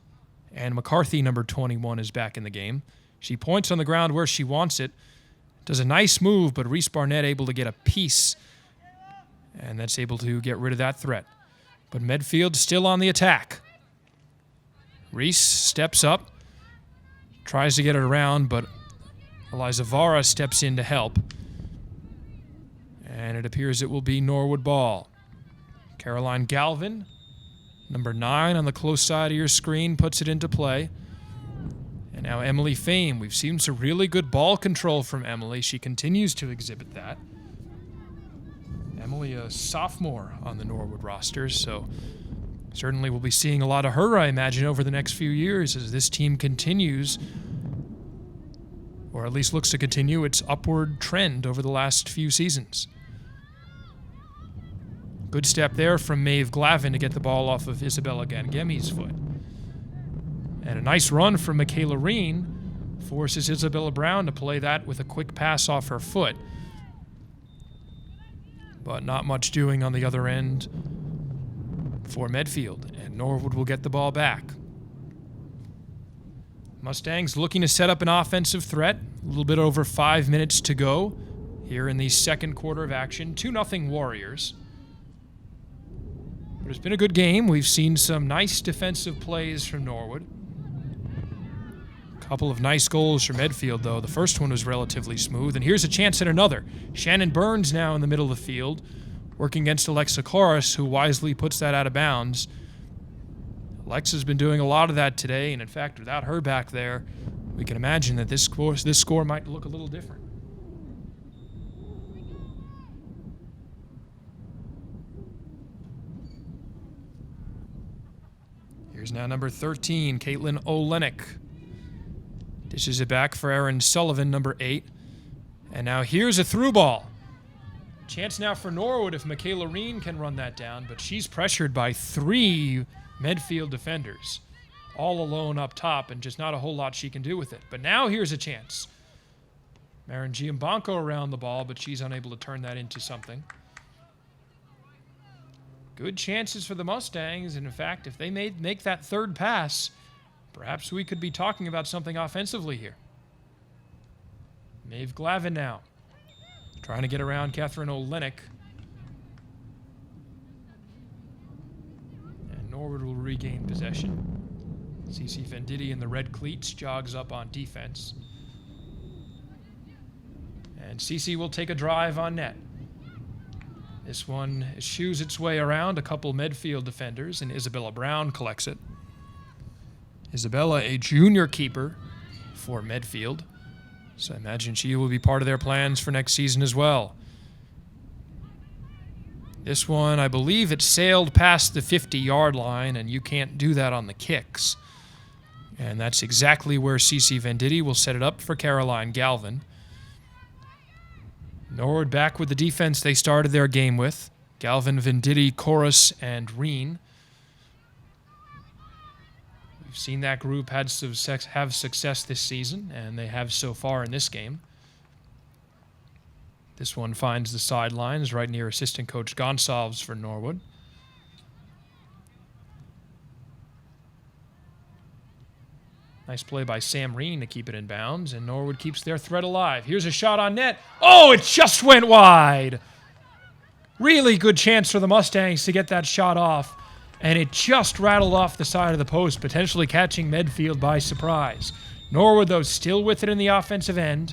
And McCarthy, number 21, is back in the game. She points on the ground where she wants it. Does a nice move, but Reese Barnett able to get a piece. And that's able to get rid of that threat. But Medfield still on the attack. Reese steps up. Tries to get it around, but Eliza Vara steps in to help. And it appears it will be Norwood ball. Caroline Galvin, number 9 on the close side of your screen, puts it into play. And now Emily Fame. We've seen some really good ball control from Emily. She continues to exhibit that. Emily, a sophomore on the Norwood roster, so certainly we'll be seeing a lot of her, I imagine, over the next few years as this team continues, or at least looks to continue its upward trend over the last few seasons. Good step there from Maeve Glavin to get the ball off of Isabella Gangemi's foot. And a nice run from Michaela Reen forces Isabella Brown to play that with a quick pass off her foot. But not much doing on the other end for Medfield, and Norwood will get the ball back. Mustangs looking to set up an offensive threat. A little bit over 5 minutes to go here in the second quarter of action. 2-0 Warriors. But it's been a good game. We've seen some nice defensive plays from Norwood. A couple of nice goals for Medfield, though. The first one was relatively smooth, and here's a chance at another. Shannon Burns now in the middle of the field, working against Alexa Corus, who wisely puts that out of bounds. Alexa's been doing a lot of that today, and in fact, without her back there, we can imagine that this score might look a little different. Here's now number 13, Caitlin Olenek. Dishes it back for Erin Sullivan, number 8. And now here's a through ball. Chance now for Norwood if Michaela Reen can run that down, but she's pressured by 3 Medfield defenders, all alone up top, and just not a whole lot she can do with it. But now here's a chance. Marin Giambanco around the ball, but she's unable to turn that into something. Good chances for the Mustangs, and in fact, if they make that third pass, perhaps we could be talking about something offensively here. Maeve Glavin now, trying to get around Catherine Olenek. And Norwood will regain possession. Cece Venditti in the red cleats jogs up on defense. And Cece will take a drive on net. This one shoos its way around a couple Medfield defenders, and Isabella Brown collects it. Isabella, a junior keeper for Medfield, so I imagine she will be part of their plans for next season as well. This one, I believe it sailed past the 50-yard line, and you can't do that on the kicks. And that's exactly where Cece Venditti will set it up for Caroline Galvin. Norwood back with the defense they started their game with. Galvin, Venditti, Chorus, and Reen. We've seen that group have success this season, and they have so far in this game. This one finds the sidelines right near assistant coach Gonsalves for Norwood. Nice play by Sam Reen to keep it in bounds, and Norwood keeps their threat alive. Here's a shot on net. Oh, it just went wide. Really good chance for the Mustangs to get that shot off, and it just rattled off the side of the post, potentially catching Medfield by surprise. Norwood, though, still with it in the offensive end.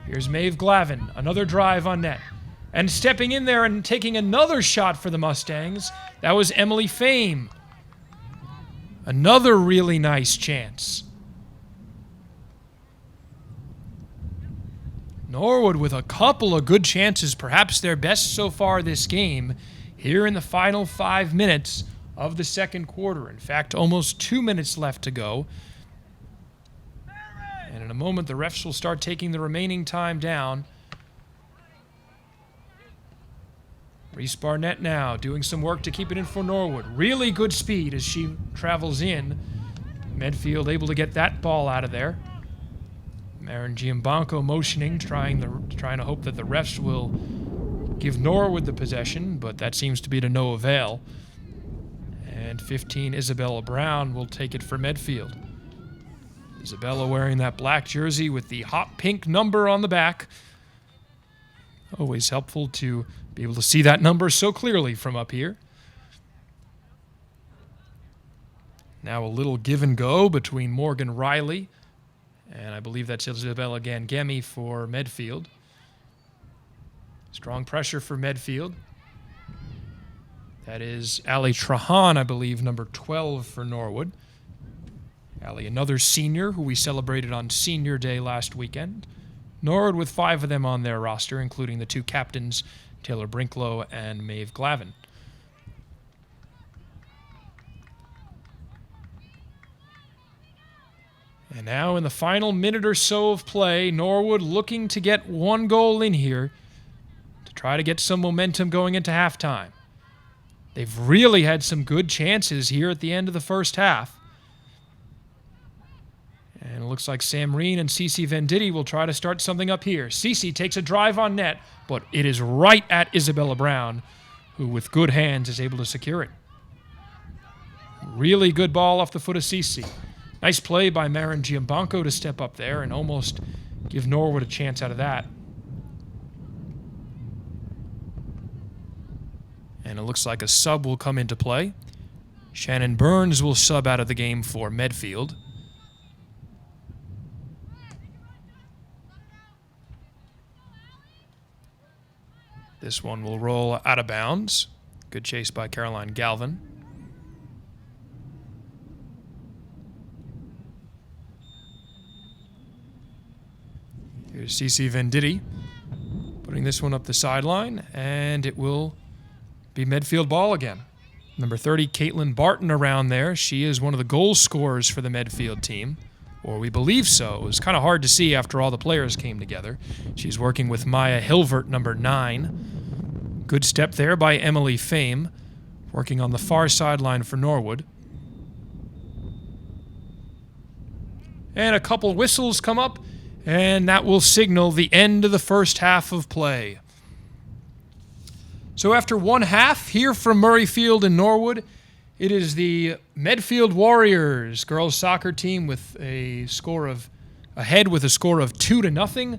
Here's Maeve Glavin, another drive on net. And stepping in there and taking another shot for the Mustangs, that was Emily Fame. Another really nice chance. Norwood with a couple of good chances, perhaps their best so far this game, here in the final 5 minutes of the second quarter. In fact, almost 2 minutes left to go. And in a moment, the refs will start taking the remaining time down. Reese Barnett now doing some work to keep it in for Norwood. Really good speed as she travels in. Medfield able to get that ball out of there. Marin Giambanco motioning, trying to hope that the refs will give Norwood the possession, but that seems to be to no avail. And 15, Isabella Brown will take it for Medfield. Isabella wearing that black jersey with the hot pink number on the back. Always helpful to be able to see that number so clearly from up here. Now a little give and go between Morgan Riley and I believe that's Isabella Gangemi for Medfield. Strong pressure for Medfield. That is Ali Trahan, I believe, number 12 for Norwood. Ali, another senior who we celebrated on Senior Day last weekend. Norwood with 5 of them on their roster, including the 2 captains, Taylor Brinklow and Maeve Glavin. And now in the final minute or so of play, Norwood looking to get 1 goal in here to try to get some momentum going into halftime. They've really had some good chances here at the end of the first half. And it looks like Sam Reen and Cece Venditti will try to start something up here. Cece takes a drive on net, but it is right at Isabella Brown, who with good hands is able to secure it. Really good ball off the foot of Cece. Nice play by Marin Giambanco to step up there and almost give Norwood a chance out of that. And it looks like a sub will come into play. Shannon Burns will sub out of the game for Medfield. This one will roll out of bounds. Good chase by Caroline Galvin. Here's Cece Venditti putting this one up the sideline, and it will be Medfield ball again. Number 30, Caitlin Barton around there. She is one of the goal scorers for the Medfield team, or we believe so. It was kind of hard to see after all the players came together. She's working with Maya Hilvert, number 9. Good step there by Emily Fame, working on the far sideline for Norwood. And a couple whistles come up, And that will signal the end of the first half of play. So after one half, here from Murrayfield in Norwood, it is the Medfield Warriors girls soccer team with a score of 2-0.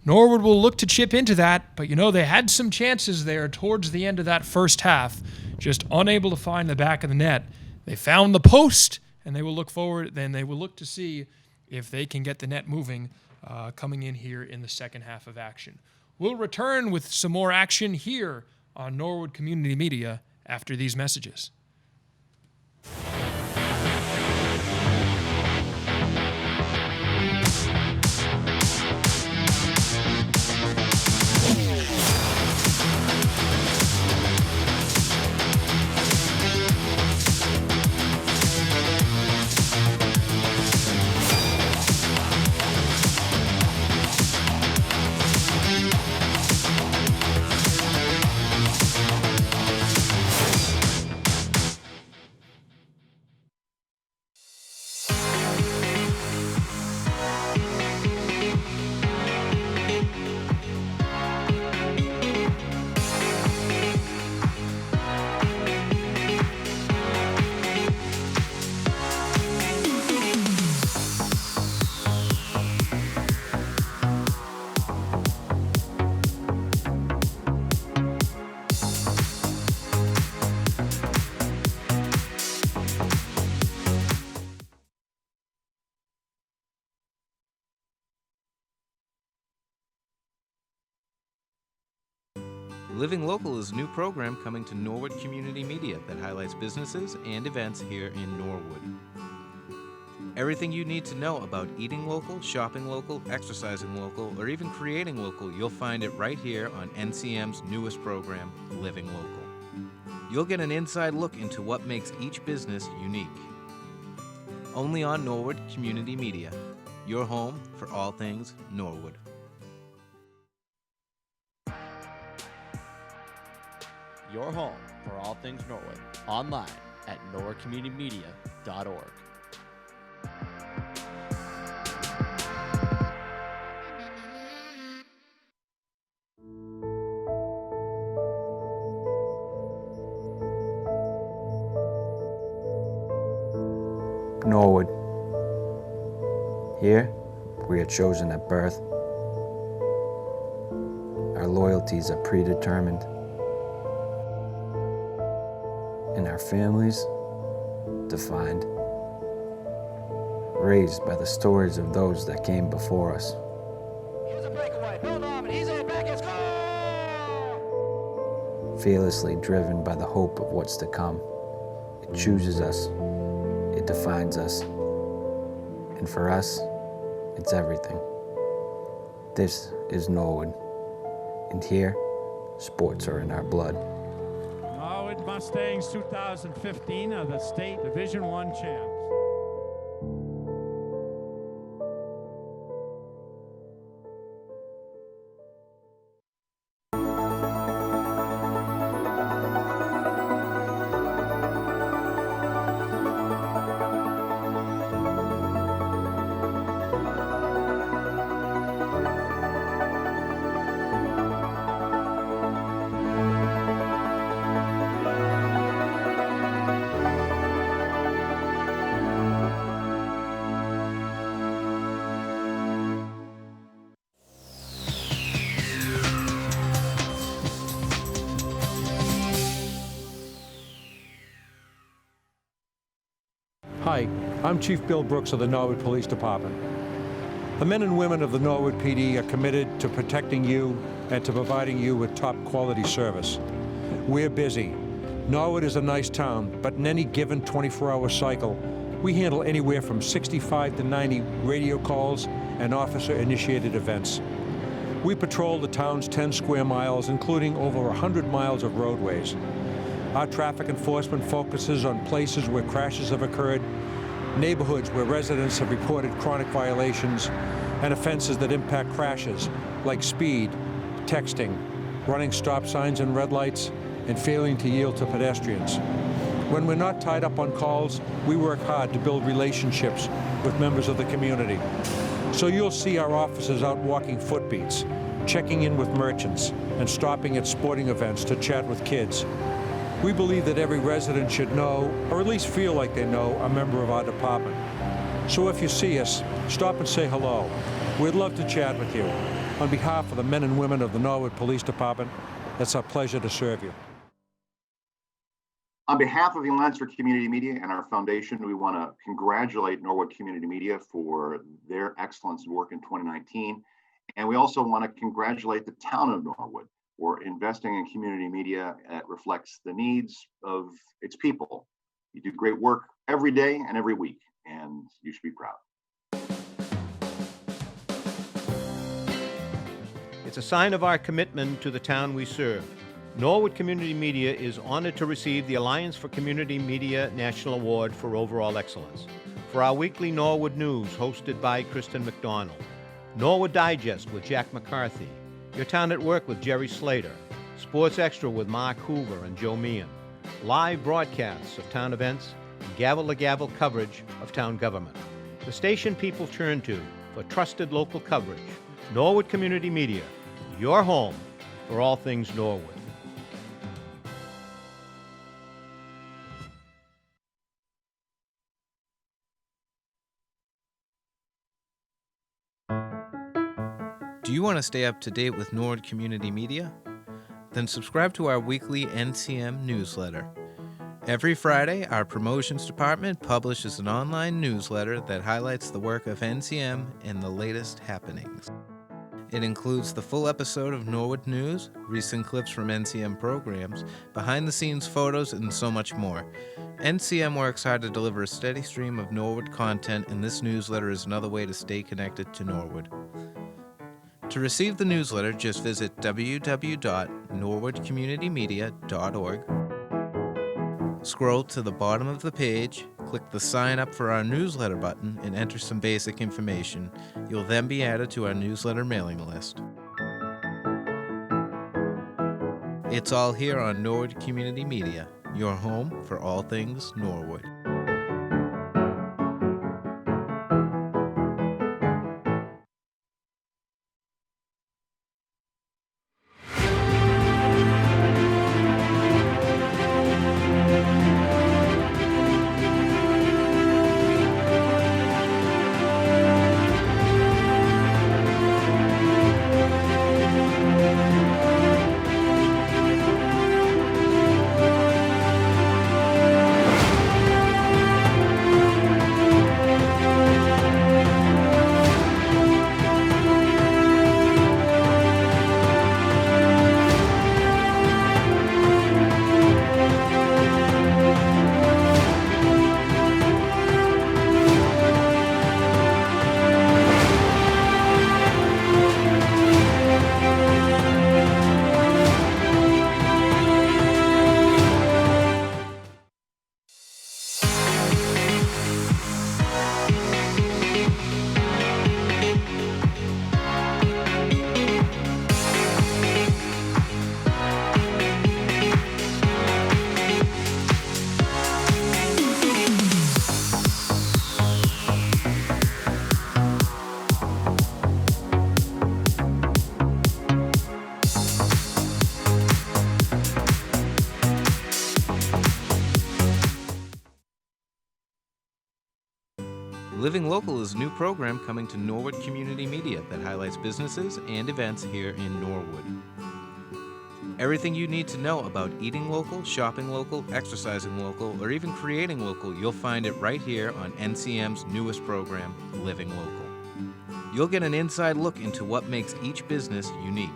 Norwood will look to chip into that, but they had some chances there towards the end of that first half, just unable to find the back of the net. They found the post, and they will look to see if they can get the net moving coming in here in the second half of action. We'll return with some more action here on Norwood Community Media after these messages. Living Local is a new program coming to Norwood Community Media that highlights businesses and events here in Norwood. Everything you need to know about eating local, shopping local, exercising local, or even creating local, you'll find it right here on NCM's newest program, Living Local. You'll get an inside look into what makes each business unique. Only on Norwood Community Media, your home for all things Norwood. Your home for all things Norwood, online at norwoodcommunitymedia.org. Norwood. Here, we are chosen at birth. Our loyalties are predetermined. And our families defined, raised by the stories of those that came before us. Here's a breakaway. Bill Norman, he's in back and score! Fearlessly driven by the hope of what's to come. It chooses us, it defines us, and for us, it's everything. This is Norwood, and here, sports are in our blood. Norwood Mustangs 2015 are the state Division I champs. Hi, I'm Chief Bill Brooks of the Norwood Police Department. The men and women of the Norwood PD are committed to protecting you and to providing you with top quality service. We're busy. Norwood is a nice town, but in any given 24-hour cycle, we handle anywhere from 65 to 90 radio calls and officer-initiated events. We patrol the town's 10 square miles, including over 100 miles of roadways. Our traffic enforcement focuses on places where crashes have occurred, neighborhoods where residents have reported chronic violations, and offenses that impact crashes like speed, texting, running stop signs and red lights, and failing to yield to pedestrians. When we're not tied up on calls, we work hard to build relationships with members of the community. So you'll see our officers out walking footbeats, checking in with merchants, and stopping at sporting events to chat with kids. We believe that every resident should know, or at least feel like they know, a member of our department. So if you see us, stop and say hello. We'd love to chat with you. On behalf of the men and women of the Norwood Police Department, it's our pleasure to serve you. On behalf of the Alliance for Community Media and our foundation, we want to congratulate Norwood Community Media for their excellence in work in 2019. And we also want to congratulate the town of Norwood for investing in community media that reflects the needs of its people. You do great work every day and every week, and you should be proud. It's a sign of our commitment to the town we serve. Norwood Community Media is honored to receive the Alliance for Community Media National Award for Overall Excellence. For our weekly Norwood News, hosted by Kristen McDonald, Norwood Digest with Jack McCarthy, Your Town at Work with Jerry Slater, Sports Extra with Mark Hoover and Joe Meehan, live broadcasts of town events, and gavel-to-gavel coverage of town government. The station people turn to for trusted local coverage. Norwood Community Media, your home for all things Norwood. Do you want to stay up to date with Norwood Community Media? Then subscribe to our weekly NCM newsletter. Every Friday, our promotions department publishes an online newsletter that highlights the work of NCM and the latest happenings. It includes the full episode of Norwood News, recent clips from NCM programs, behind-the-scenes photos, and so much more. NCM works hard to deliver a steady stream of Norwood content, and this newsletter is another way to stay connected to Norwood. To receive the newsletter, just visit www.norwoodcommunitymedia.org. Scroll to the bottom of the page, click the Sign Up for Our Newsletter button, and enter some basic information. You'll then be added to our newsletter mailing list. It's all here on Norwood Community Media, your home for all things Norwood. Living Local is a new program coming to Norwood Community Media that highlights businesses and events here in Norwood. Everything you need to know about eating local, shopping local, exercising local, or even creating local, you'll find it right here on NCM's newest program, Living Local. You'll get an inside look into what makes each business unique.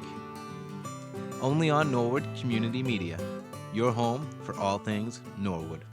Only on Norwood Community Media, your home for all things Norwood.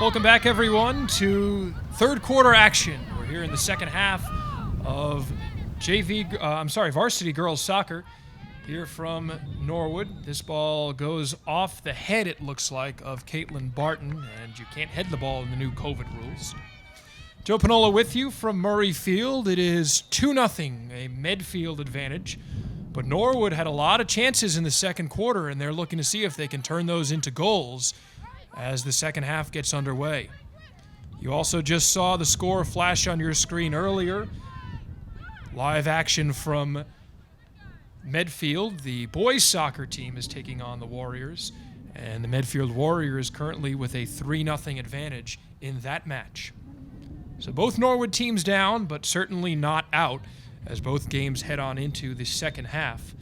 Welcome back, everyone, to third quarter action. We're here in the second half of varsity girls soccer here from Norwood. This ball goes off the head, it looks like, of Caitlin Barton, and you can't head the ball in the new COVID rules. Joe Panola with you from Murray Field. It is 2-0, a Medfield advantage. But Norwood had a lot of chances in the second quarter, and they're looking to see if they can turn those into goals as the second half gets underway. You also just saw the score flash on your screen earlier. Live action from Medfield. The boys soccer team is taking on the Warriors, and the Medfield Warriors currently with a 3-0 advantage in that match. So both Norwood teams down, but certainly not out, as both games head on into the second half.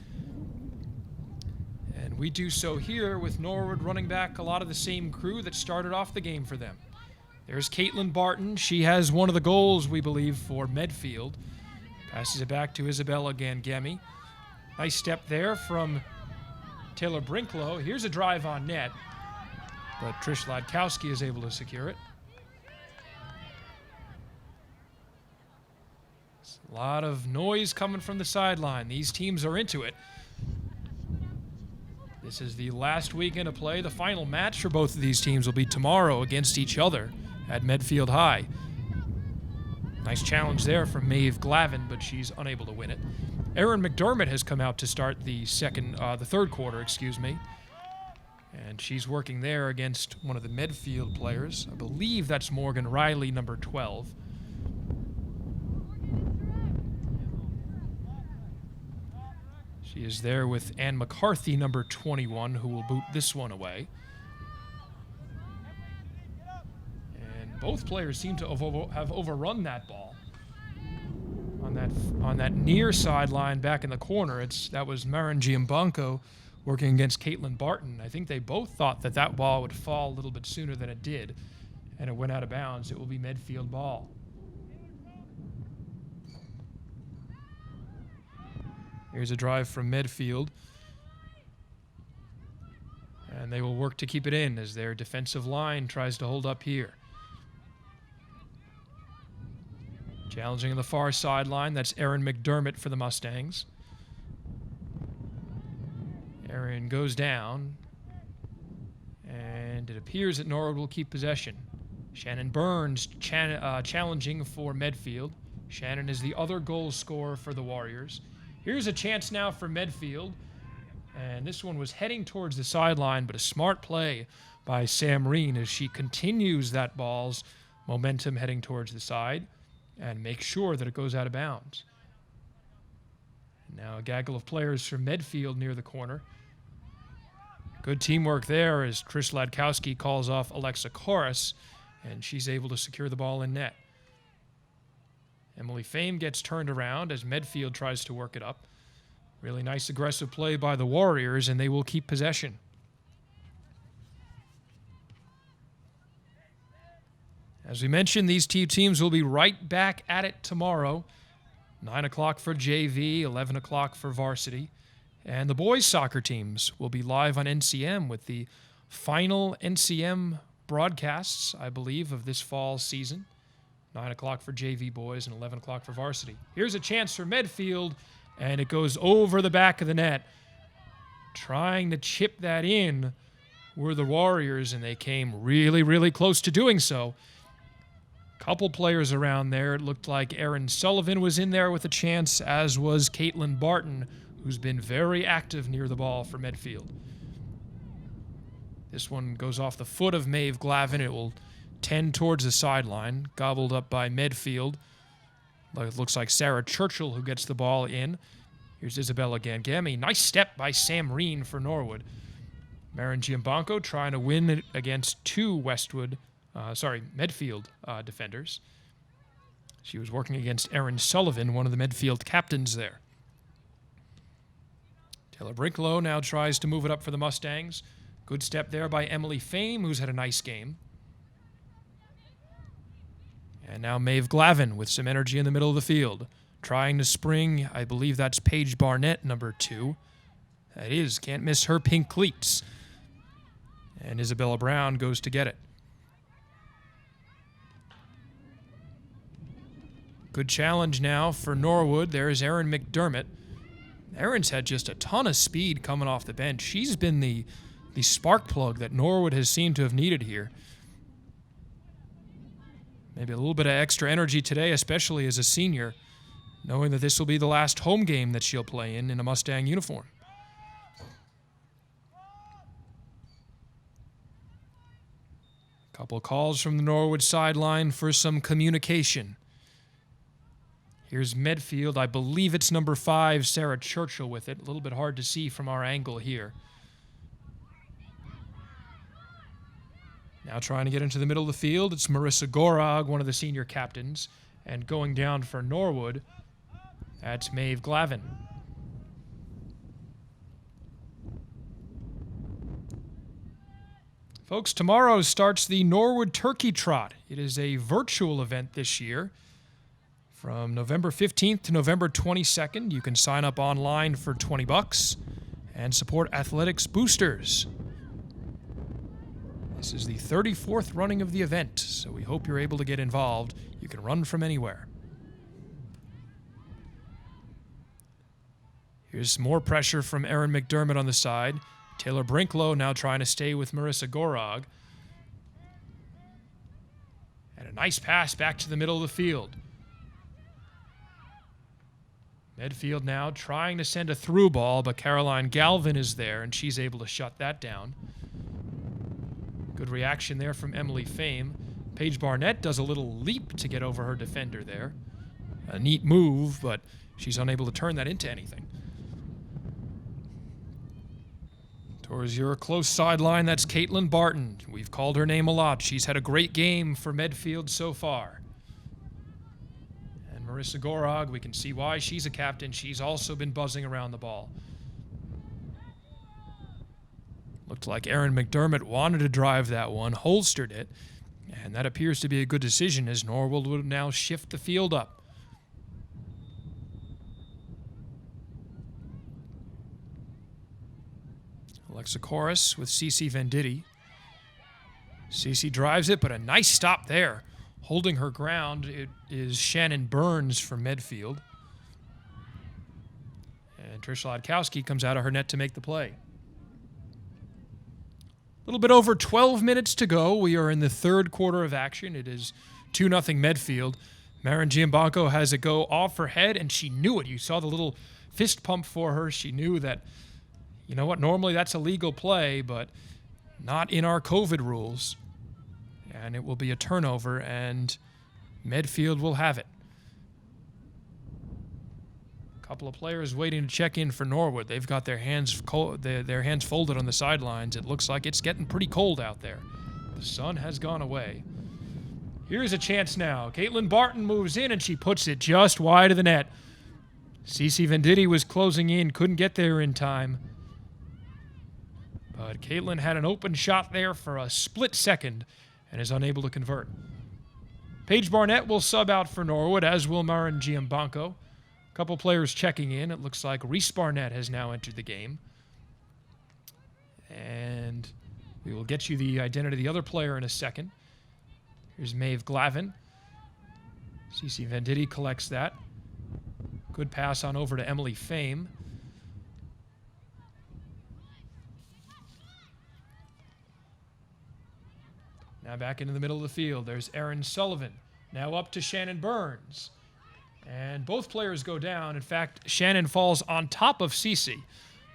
And we do so here with Norwood running back a lot of the same crew that started off the game for them. There's Caitlin Barton. She has one of the goals, we believe, for Medfield. Passes it back to Isabella Gangemi. Nice step there from Taylor Brinklow. Here's a drive on net, but Trish Ladkowski is able to secure it. A lot of noise coming from the sideline. These teams are into it. This is the last weekend of play. The final match for both of these teams will be tomorrow against each other at Medfield High. Nice challenge there from Maeve Glavin, but she's unable to win it. Erin McDermott has come out to start the third quarter, and she's working there against one of the Medfield players. I believe that's Morgan Riley, number 12. She is there with Ann McCarthy, number 21, who will boot this one away. And both players seem to have overrun that ball. On that near sideline back in the corner, that was Marin Giambanco working against Caitlin Barton. I think they both thought that ball would fall a little bit sooner than it did, and it went out of bounds. It will be Medfield ball. Here's a drive from Medfield. And they will work to keep it in as their defensive line tries to hold up here. Challenging on the far sideline, that's Erin McDermott for the Mustangs. Erin goes down, and it appears that Norwood will keep possession. Shannon Burns challenging for Medfield. Shannon is the other goal scorer for the Warriors. Here's a chance now for Medfield, and this one was heading towards the sideline, but a smart play by Sam Reen as she continues that ball's momentum heading towards the side and makes sure that it goes out of bounds. Now a gaggle of players from Medfield near the corner. Good teamwork there as Trish Ladkowski calls off Alexa Corus, and she's able to secure the ball in net. Emily Fame gets turned around as Medfield tries to work it up. Really nice aggressive play by the Warriors, and they will keep possession. As we mentioned, these two teams will be right back at it tomorrow. 9 o'clock for JV, 11 o'clock for varsity. And the boys soccer teams will be live on NCM with the final NCM broadcasts, I believe, of this fall season. 9 o'clock for JV boys and 11 o'clock for varsity. Here's a chance for Medfield, and it goes over the back of the net. Trying to chip that in were the Warriors, and they came really, really close to doing so. Couple players around there. It looked like Erin Sullivan was in there with a chance, as was Caitlin Barton, who's been very active near the ball for Medfield. This one goes off the foot of Maeve Glavin. It will tend towards the sideline, gobbled up by Medfield. It looks like Sarah Churchill who gets the ball in. Here's Isabella Gangemi. Nice step by Sam Reen for Norwood. Marin Giambanco trying to win it against two Medfield defenders. She was working against Erin Sullivan, one of the Medfield captains there. Taylor Brinklow now tries to move it up for the Mustangs. Good step there by Emily Fame, who's had a nice game. And now Maeve Glavin with some energy in the middle of the field. Trying to spring, I believe that's Paige Barnett, number 2. That is, can't miss her pink cleats. And Isabella Brown goes to get it. Good challenge now for Norwood. There's Erin McDermott. Erin's had just a ton of speed coming off the bench. She's been the spark plug that Norwood has seemed to have needed here. Maybe a little bit of extra energy today, especially as a senior, knowing that this will be the last home game that she'll play in a Mustang uniform. Couple calls from the Norwood sideline for some communication. Here's Medfield. I believe it's number 5, Sarah Churchill with it. A little bit hard to see from our angle here. Now trying to get into the middle of the field, it's Marissa Gorog, one of the senior captains. And going down for Norwood, that's Maeve Glavin. Folks, tomorrow starts the Norwood Turkey Trot. It is a virtual event this year. From November 15th to November 22nd, you can sign up online for $20 and support athletics boosters. This is the 34th running of the event, so we hope you're able to get involved. You can run from anywhere. Here's more pressure from Erin McDermott on the side. Taylor Brinklow now trying to stay with Marissa Gorog. And a nice pass back to the middle of the field. Medfield now trying to send a through ball, but Caroline Galvin is there, and she's able to shut that down. Good reaction there from Emily Fame. Paige Barnett does a little leap to get over her defender there. A neat move, but she's unable to turn that into anything. Towards your close sideline, that's Caitlin Barton. We've called her name a lot. She's had a great game for Medfield so far. And Marissa Gorog, we can see why she's a captain. She's also been buzzing around the ball. Looked like Erin McDermott wanted to drive that one, holstered it, and that appears to be a good decision as Norwood will now shift the field up. Alexa Corus with Cece Venditti. Cece drives it, but a nice stop there. Holding her ground, it is Shannon Burns from Medfield. And Trish Lodkowski comes out of her net to make the play. A little bit over 12 minutes to go. We are in the third quarter of action. It is 2-0 Medfield. Marin Giambanco has it go off her head, and she knew it. You saw the little fist pump for her. She knew that, you know what, normally that's a legal play, but not in our COVID rules. And it will be a turnover, and Medfield will have it. A couple of players waiting to check in for Norwood. They've got their hands folded on the sidelines. It looks like it's getting pretty cold out there. The sun has gone away. Here's a chance now. Caitlin Barton moves in, and she puts it just wide of the net. Cece Venditti was closing in, couldn't get there in time. But Caitlin had an open shot there for a split second and is unable to convert. Paige Barnett will sub out for Norwood, as will Marin Giambanco. A couple players checking in. It looks like Reese Barnett has now entered the game. And we will get you the identity of the other player in a second. Here's Maeve Glavin. Cece Venditti collects that. Good pass on over to Emily Fame. Now back into the middle of the field. There's Erin Sullivan. Now up to Shannon Burns. And both players go down. In fact, Shannon falls on top of Cece.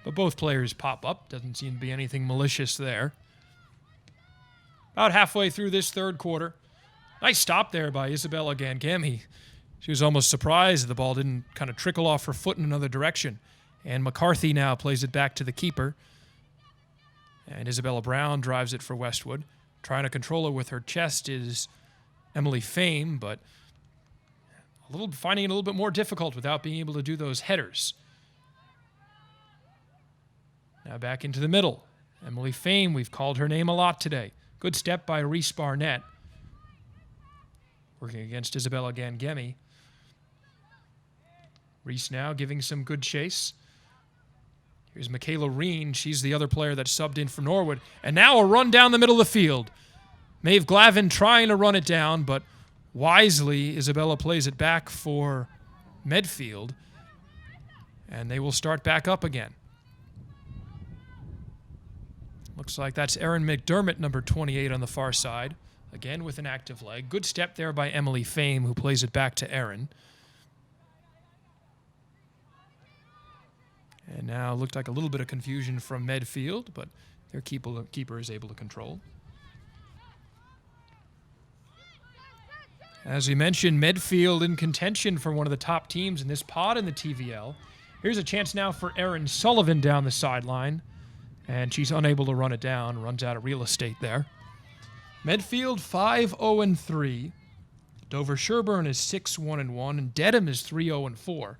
But both players pop up. Doesn't seem to be anything malicious there. About halfway through this third quarter. Nice stop there by Isabella Gangemi. She was almost surprised the ball didn't kind of trickle off her foot in another direction. And McCarthy now plays it back to the keeper. And Isabella Brown drives it for Westwood. Trying to control it with her chest is Emily Fame, but finding it a little bit more difficult without being able to do those headers. Now back into the middle. Emily Fame, we've called her name a lot today. Good step by Reese Barnett. Working against Isabella Gangemi. Reese now giving some good chase. Here's Michaela Reen. She's the other player that subbed in for Norwood. And now a run down the middle of the field. Maeve Glavin trying to run it down, but wisely, Isabella plays it back for Medfield, and they will start back up again. Looks like that's Erin McDermott, number 28 on the far side, again with an active leg. Good step there by Emily Fame, who plays it back to Erin. And now looked like a little bit of confusion from Medfield, but their keeper is able to control. As we mentioned, Medfield in contention for one of the top teams in this pod in the TVL. Here's a chance now for Erin Sullivan down the sideline, and she's unable to run it down, runs out of real estate there. Medfield 5-0-3. Dover Sherburne is 6-1-1, and Dedham is 3-0-4.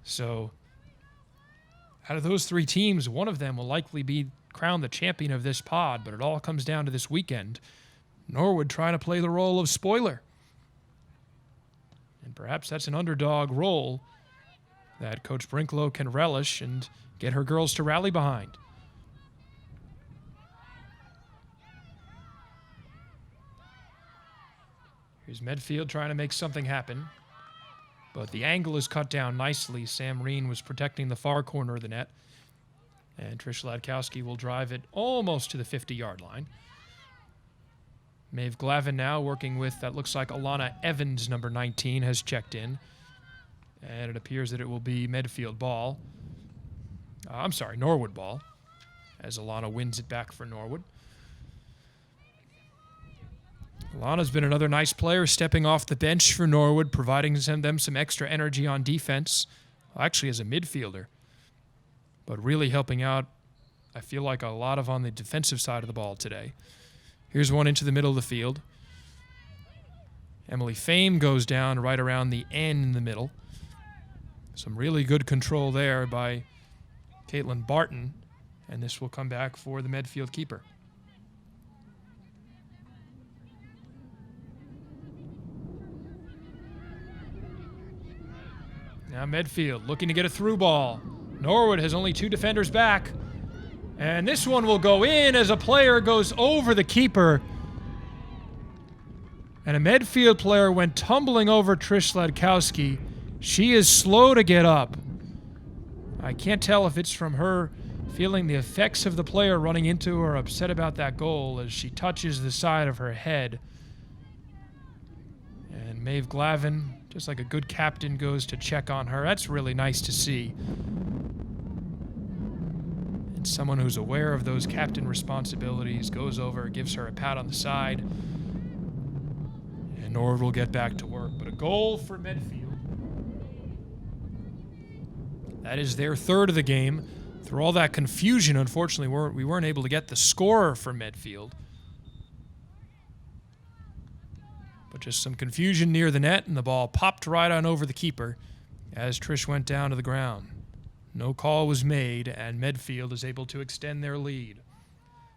So out of those three teams, one of them will likely be crowned the champion of this pod, but it all comes down to this weekend. Norwood trying to play the role of spoiler. And perhaps that's an underdog role that Coach Brinklow can relish and get her girls to rally behind. Here's Medfield trying to make something happen, but the angle is cut down nicely. Sam Reen was protecting the far corner of the net, and Trish Ladkowski will drive it almost to the 50-yard line. Maeve Glavin now working with, that looks like Alana Evans, number 19, has checked in, and it appears that it will be Medfield ball. Norwood ball, as Alana wins it back for Norwood. Alana's been another nice player, stepping off the bench for Norwood, providing them some extra energy on defense, actually as a midfielder, but really helping out, I feel like, a lot of on the defensive side of the ball today. Here's one into the middle of the field. Emily Fame goes down right around the N in the middle. Some really good control there by Caitlin Barton, and this will come back for the Medfield keeper. Now Medfield looking to get a through ball. Norwood has only two defenders back. And this one will go in as a player goes over the keeper. And a Medfield player went tumbling over Trish Ladkowski. She is slow to get up. I can't tell if it's from her feeling the effects of the player running into her, upset about that goal as she touches the side of her head. And Maeve Glavin, just like a good captain, goes to check on her. That's really nice to see. And someone who's aware of those captain responsibilities goes over, gives her a pat on the side. And Norwood will get back to work. But a goal for Medfield. That is their third of the game. Through all that confusion, unfortunately, we weren't able to get the scorer for Medfield. But just some confusion near the net, and the ball popped right on over the keeper as Trish went down to the ground. No call was made, and Medfield is able to extend their lead.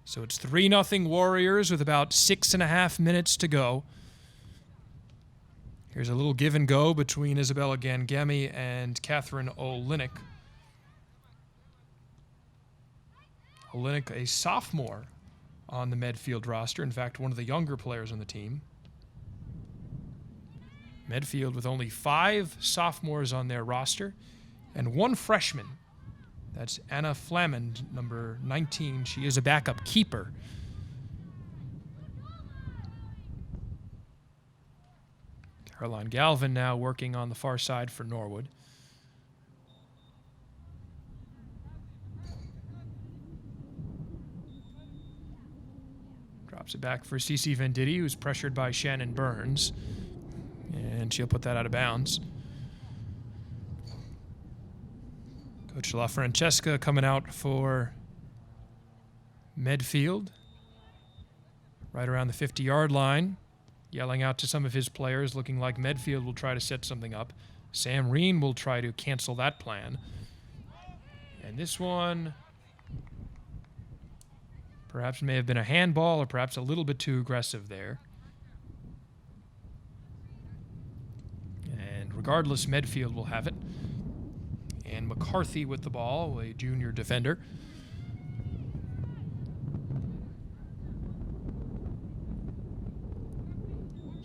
So it's 3-0 Warriors with about 6.5 minutes to go. Here's a little give and go between Isabella Gangemi and Catherine Olenek. Olenek, a sophomore on the Medfield roster, in fact, one of the younger players on the team. Medfield with only 5 sophomores on their roster and 1 freshman. That's Anna Flamand, number 19. She is a backup keeper. Caroline Galvin now working on the far side for Norwood. Drops it back for Cece Venditti, who's pressured by Shannon Burns. And she'll put that out of bounds. Coach La Francesca coming out for Medfield. Right around the 50-yard line. Yelling out to some of his players, looking like Medfield will try to set something up. Sam Reen will try to cancel that plan. And this one perhaps may have been a handball, or perhaps a little bit too aggressive there. Regardless, Medfield will have it. And McCarthy with the ball, a junior defender.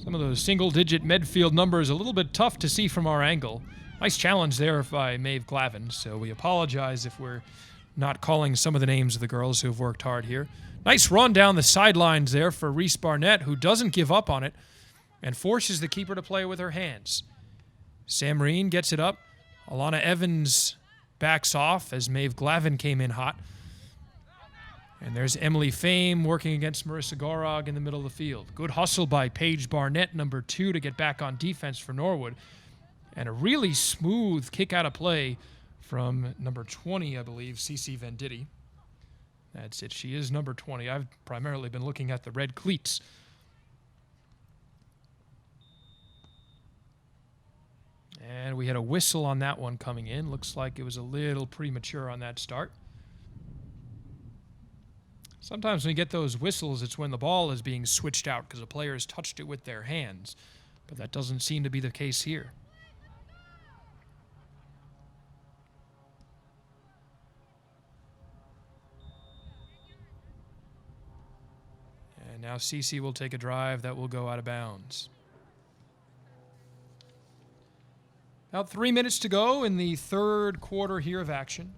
Some of those single-digit Medfield numbers a little bit tough to see from our angle. Nice challenge there by Maeve Glavin, so we apologize if we're not calling some of the names of the girls who have worked hard here. Nice run down the sidelines there for Reese Barnett, who doesn't give up on it and forces the keeper to play with her hands. Sam Reen gets it up. Alana Evans backs off as Maeve Glavin came in hot. And there's Emily Fame working against Marissa Gorog in the middle of the field. Good hustle by Paige Barnett, number 2, to get back on defense for Norwood. And a really smooth kick out of play from number 20, I believe, Cece Venditti. That's it. She is number 20. I've primarily been looking at the red cleats. And we had a whistle on that one coming in. Looks like it was a little premature on that start. Sometimes when you get those whistles, it's when the ball is being switched out because the players touched it with their hands. But that doesn't seem to be the case here. And now Cece will take a drive that will go out of bounds. About 3 minutes to go in the third quarter here of action.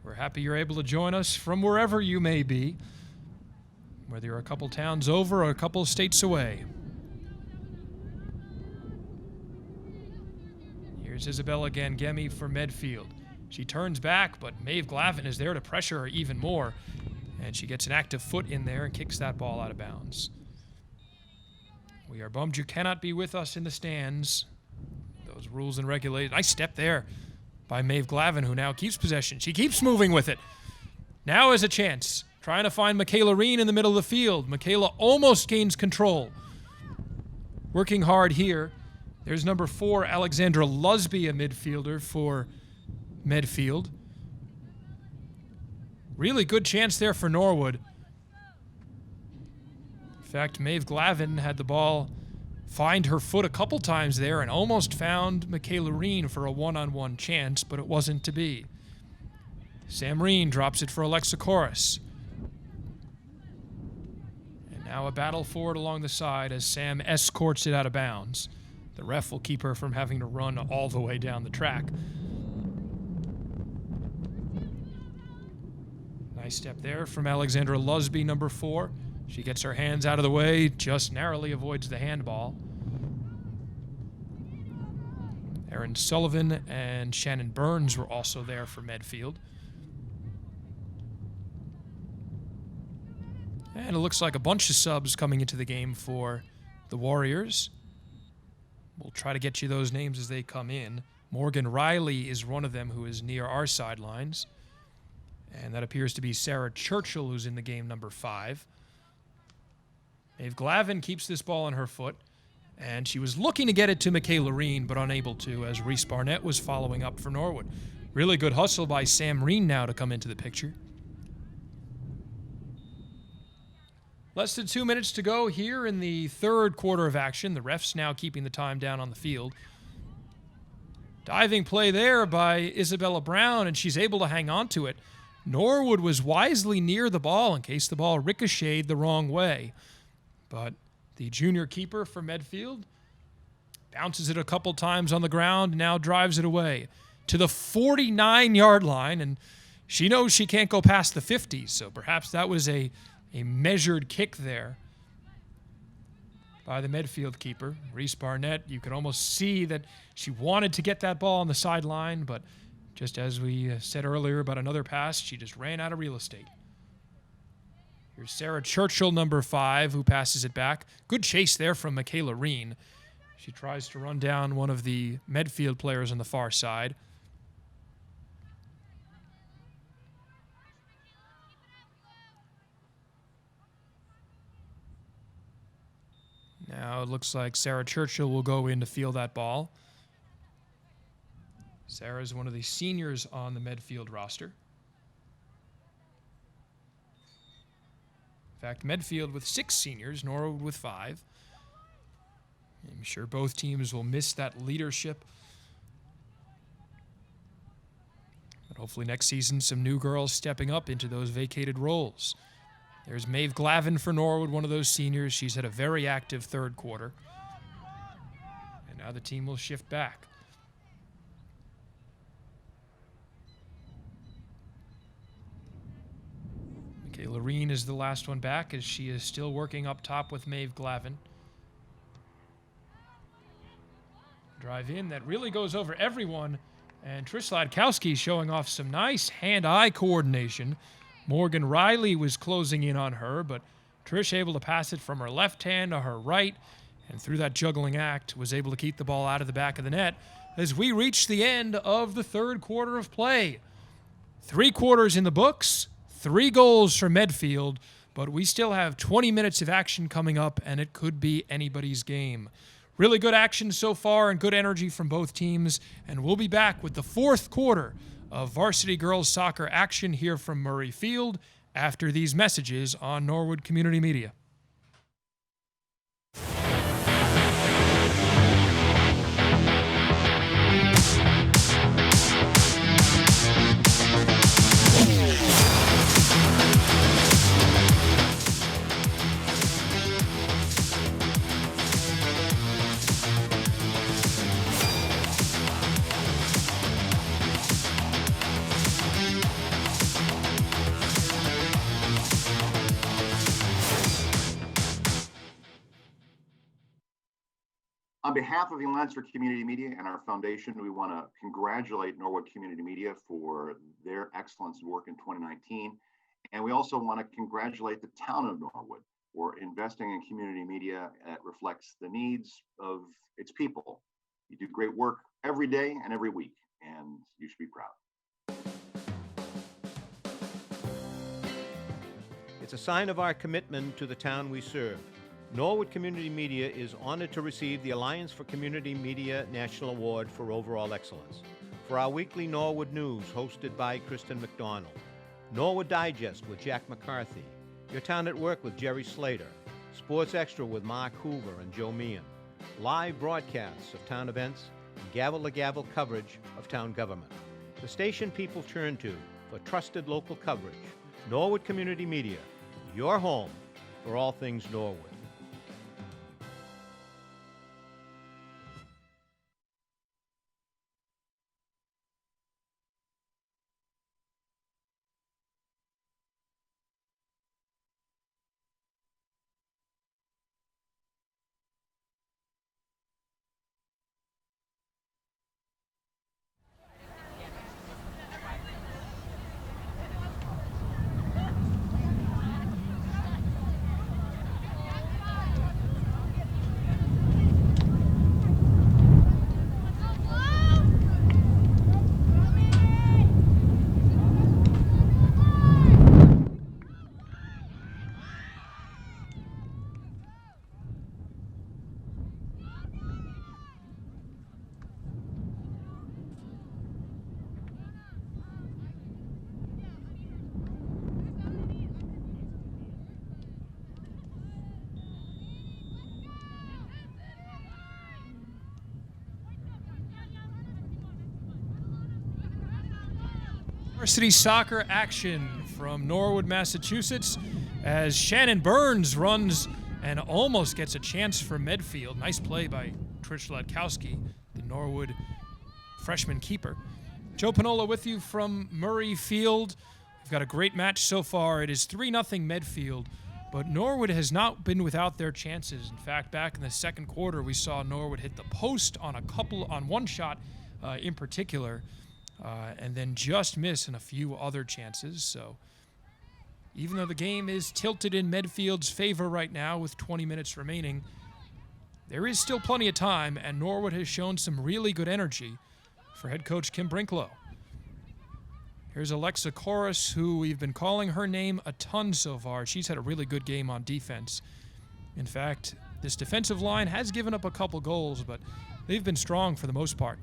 We're happy you're able to join us from wherever you may be, whether you're a couple towns over or a couple states away. Here's Isabella Gangemi for Medfield. She turns back, but Maeve Glavin is there to pressure her even more, and she gets an active foot in there and kicks that ball out of bounds. We are bummed you cannot be with us in the stands. Those rules and regulations. Nice step there by Maeve Glavin, who now keeps possession. She keeps moving with it. Now is a chance. Trying to find Michaela Reen in the middle of the field. Michaela almost gains control. Working hard here. There's number 4, Alexandra Lusby, a midfielder for Medfield. Really good chance there for Norwood. In fact, Maeve Glavin had the ball find her foot a couple times there and almost found Michaela Reen for a one-on-one chance, but it wasn't to be. Sam Reen drops it for Alexa Corus. And now a battle forward along the side as Sam escorts it out of bounds. The ref will keep her from having to run all the way down the track. Nice step there from Alexandra Lusby, number 4. She gets her hands out of the way, just narrowly avoids the handball. Erin Sullivan and Shannon Burns were also there for Medfield. And it looks like a bunch of subs coming into the game for the Warriors. We'll try to get you those names as they come in. Morgan Riley is one of them who is near our sidelines. And that appears to be Sarah Churchill, who's in the game, number 5. Maeve Glavin keeps this ball on her foot, and she was looking to get it to Michaela Reen, but unable to, as Reese Barnett was following up for Norwood. Really good hustle by Sam Reen now to come into the picture. Less than 2 minutes to go here in the third quarter of action. The refs now keeping the time down on the field. Diving play there by Isabella Brown, and she's able to hang on to it. Norwood was wisely near the ball in case the ball ricocheted the wrong way. But the junior keeper for Medfield bounces it a couple times on the ground, now drives it away to the 49-yard line, and she knows she can't go past the 50, so perhaps that was a measured kick there by the Medfield keeper. Reese Barnett, you could almost see that she wanted to get that ball on the sideline, but just as we said earlier about another pass, she just ran out of real estate. Here's Sarah Churchill, number 5, who passes it back. Good chase there from Michaela Reen. She tries to run down one of the Medfield players on the far side. Now it looks like Sarah Churchill will go in to field that ball. Sarah is one of the seniors on the Medfield roster. In fact, Medfield with 6 seniors, Norwood with 5. I'm sure both teams will miss that leadership. But hopefully next season, some new girls stepping up into those vacated roles. There's Maeve Glavin for Norwood, one of those seniors. She's had a very active third quarter. And now the team will shift back. Michaela Reen is the last one back as she is still working up top with Maeve Glavin. Drive in that really goes over everyone. And Trish Ladkowski showing off some nice hand-eye coordination. Morgan Riley was closing in on her, but Trish able to pass it from her left hand to her right, and through that juggling act was able to keep the ball out of the back of the net as we reach the end of the third quarter of play. 3 quarters in the books, 3 goals for Medfield, but we still have 20 minutes of action coming up, and it could be anybody's game. Really good action so far and good energy from both teams, and we'll be back with the 4th quarter of varsity girls soccer action here from Murray Field after these messages on Norwood Community Media. On behalf of the Alliance for Community Media and our foundation, we want to congratulate Norwood Community Media for their excellence work in 2019. And we also want to congratulate the town of Norwood for investing in community media that reflects the needs of its people. You do great work every day and every week, and you should be proud. It's a sign of our commitment to the town we serve. Norwood Community Media is honored to receive the Alliance for Community Media National Award for Overall Excellence. For our weekly Norwood News, hosted by Kristen McDonald. Norwood Digest with Jack McCarthy. Your Town at Work with Jerry Slater. Sports Extra with Mark Hoover and Joe Meehan. Live broadcasts of town events and gavel-to-gavel coverage of town government. The station people turn to for trusted local coverage. Norwood Community Media, your home for all things Norwood. Varsity soccer action from Norwood, Massachusetts, as Shannon Burns runs and almost gets a chance for Medfield. Nice play by Trish Ladkowski, the Norwood freshman keeper. Joe Panola with you from Murray Field. We've got a great match so far. It is 3-0 Medfield, but Norwood has not been without their chances. In fact, back in the second quarter, we saw Norwood hit the post on one shot in particular, and then just miss in a few other chances. So even though the game is tilted in Medfield's favor right now with 20 minutes remaining, there is still plenty of time, and Norwood has shown some really good energy for head coach Kim Brinklow. Here's Alexa Corus, who we've been calling her name a ton so far. She's had a really good game on defense. In fact, this defensive line has given up a couple goals, but they've been strong for the most part.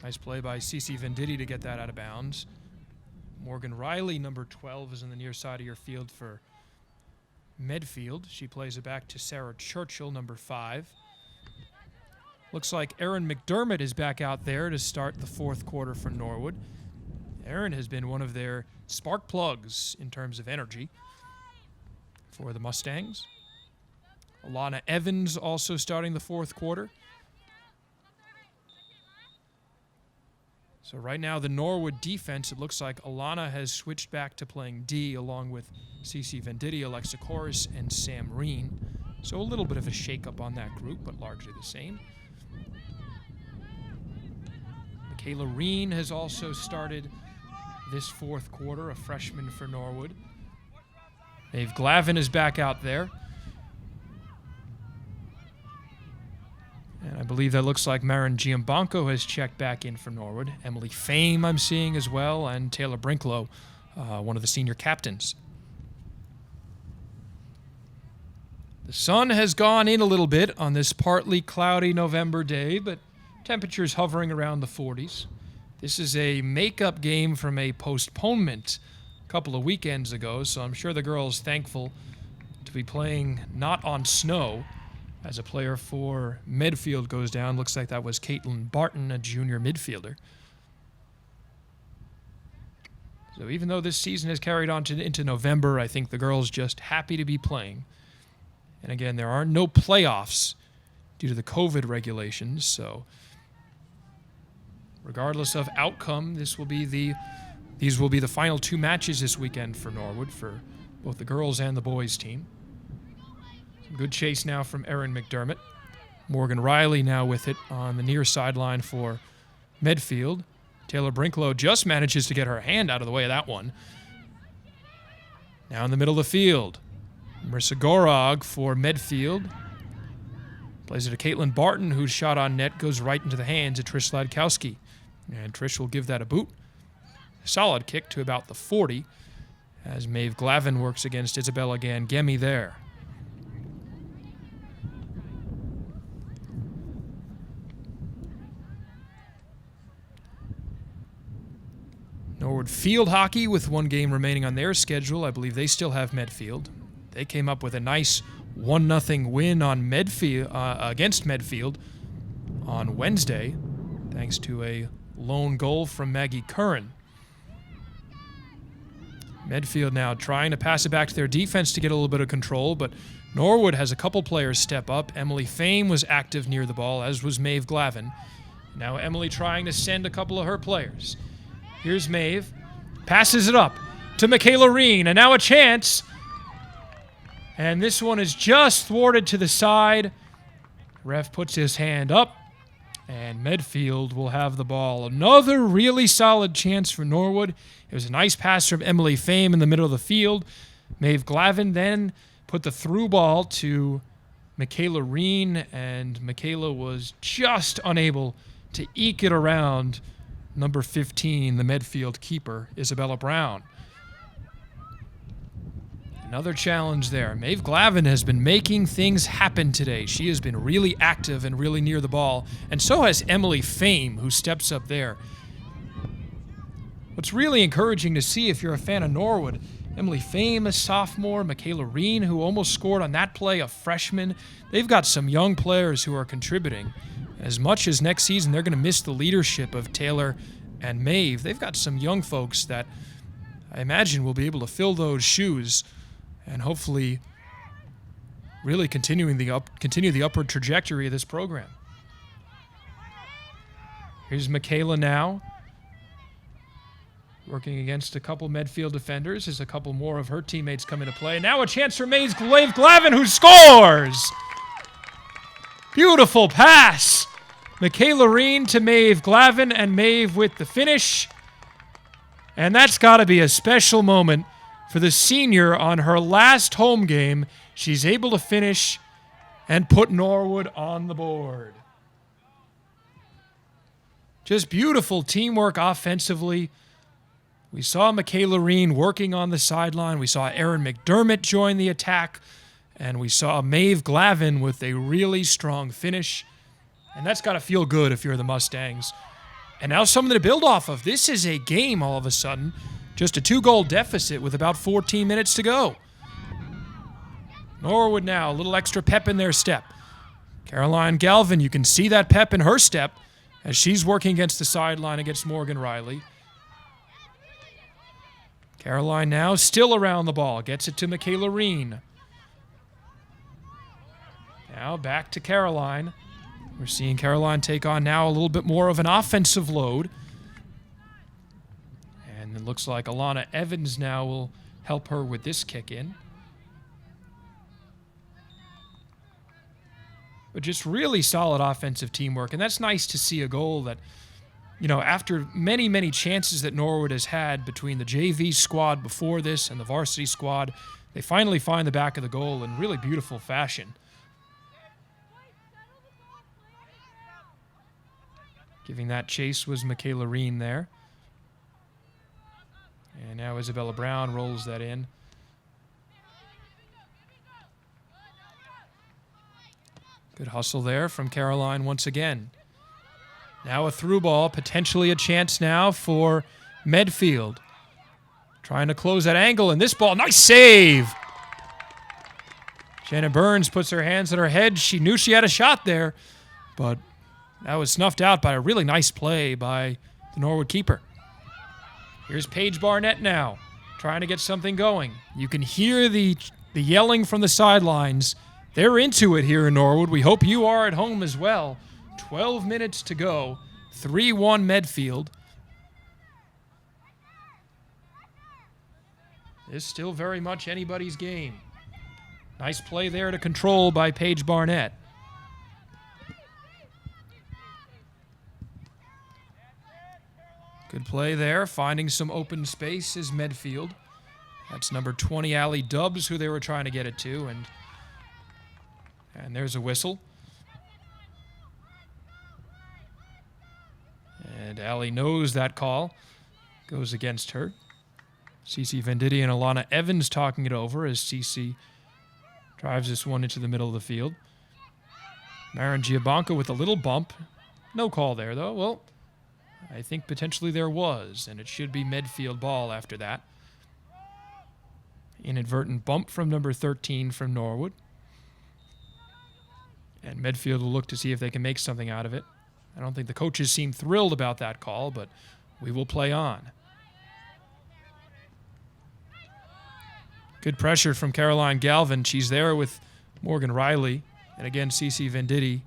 Nice play by Cece Venditti to get that out of bounds. Morgan Riley, number 12, is in the near side of your field for Medfield. She plays it back to Sarah Churchill, number 5. Looks like Erin McDermott is back out there to start the 4th quarter for Norwood. Erin has been one of their spark plugs in terms of energy for the Mustangs. Alana Evans also starting the fourth quarter. So right now, the Norwood defense, it looks like Alana has switched back to playing D along with Cece Venditti, Alexa Corus, and Sam Reen. So a little bit of a shakeup on that group, but largely the same. Michaela Reen has also started this fourth quarter, a freshman for Norwood. Maeve Glavin is back out there. And I believe that looks like Marin Giambanco has checked back in for Norwood. Emily Fame I'm seeing as well, and Taylor Brinklow, one of the senior captains. The sun has gone in a little bit on this partly cloudy November day, but temperatures hovering around the 40s. This is a makeup game from a postponement a couple of weekends ago, so I'm sure the girls thankful to be playing not on snow. As a player for Medfield goes down, looks like that was Caitlin Barton, a junior midfielder. So even though this season has carried on into November, I think the girls just happy to be playing. And again, there are no playoffs due to the COVID regulations, so regardless of outcome, these will be the final two matches this weekend for Norwood, for both the girls and the boys team. Good chase now from Erin McDermott. Morgan Riley now with it on the near sideline for Medfield. Taylor Brinklow just manages to get her hand out of the way of that one. Now in the middle of the field, Marissa Gorog for Medfield. Plays it to Caitlin Barton, whose shot on net goes right into the hands of Trish Sladkowski. And Trish will give that a boot. Solid kick to about the 40 as Maeve Glavin works against Isabella Gangemi there. Norwood field hockey with one game remaining on their schedule. I believe they still have Medfield. They came up with a nice 1-0 win on Medfield against Medfield on Wednesday, thanks to a lone goal from Maggie Curran. Medfield now trying to pass it back to their defense to get a little bit of control, but Norwood has a couple players step up. Emily Fame was active near the ball, as was Maeve Glavin. Now Emily trying to send a couple of her players. Here's Maeve, passes it up to Michaela Reen, and now a chance. And this one is just thwarted to the side. Ref puts his hand up, and Medfield will have the ball. Another really solid chance for Norwood. It was a nice pass from Emily Fame in the middle of the field. Maeve Glavin then put the through ball to Michaela Reen, and Michaela was just unable to eke it around number 15, the Medfield keeper, Isabella Brown. Another challenge there. Maeve Glavin has been making things happen today. She has been really active and really near the ball, and so has Emily Fame, who steps up there. What's really encouraging to see if you're a fan of Norwood, Emily Fame, a sophomore, Michaela Reen, who almost scored on that play, a freshman. They've got some young players who are contributing. As much as next season they're going to miss the leadership of Taylor and Maeve, they've got some young folks that I imagine will be able to fill those shoes and hopefully really continue the upward trajectory of this program. Here's Michaela now, working against a couple Medfield defenders as a couple more of her teammates come into play. Now a chance for Maeve Glavin, who scores! Beautiful pass. Michaela Reen to Maeve Glavin, and Maeve with the finish. And that's got to be a special moment for the senior on her last home game. She's able to finish and put Norwood on the board. Just beautiful teamwork offensively. We saw Michaela Reen working on the sideline. We saw Erin McDermott join the attack. And we saw Maeve Glavin with a really strong finish. And that's got to feel good if you're the Mustangs. And now something to build off of. This is a game all of a sudden. Just a 2-goal deficit with about 14 minutes to go. Norwood now, a little extra pep in their step. Caroline Galvin, you can see that pep in her step as she's working against the sideline against Morgan Riley. Caroline now still around the ball. Gets it to Michaela Reen. Now back to Caroline. We're seeing Caroline take on now a little bit more of an offensive load. And it looks like Alana Evans now will help her with this kick in. But just really solid offensive teamwork. And that's nice to see a goal that, after many, many chances that Norwood has had between the JV squad before this and the varsity squad, they finally find the back of the goal in really beautiful fashion. Giving that chase was Michaela Reen there. And now Isabella Brown rolls that in. Good hustle there from Caroline once again. Now a through ball, potentially a chance now for Medfield. Trying to close that angle, and this ball, nice save! Shannon Burns puts her hands on her head. She knew she had a shot there, but that was snuffed out by a really nice play by the Norwood keeper. Here's Paige Barnett now, trying to get something going. You can hear the yelling from the sidelines. They're into it here in Norwood. We hope you are at home as well. 12 minutes to go. 3-1 Medfield. It's still very much anybody's game. Nice play there to control by Paige Barnett. Good play there. Finding some open space is Medfield. That's number 20, Allie Dubbs, who they were trying to get it to. And there's a whistle. And Allie knows that call. Goes against her. Cece Venditti and Alana Evans talking it over as Cece drives this one into the middle of the field. Marin Giabanco with a little bump. No call there, though. Well, I think potentially there was, and it should be Medfield ball after that. Inadvertent bump from number 13 from Norwood. And Medfield will look to see if they can make something out of it. I don't think the coaches seem thrilled about that call, but we will play on. Good pressure from Caroline Galvin. She's there with Morgan Riley. And again, Cece Venditti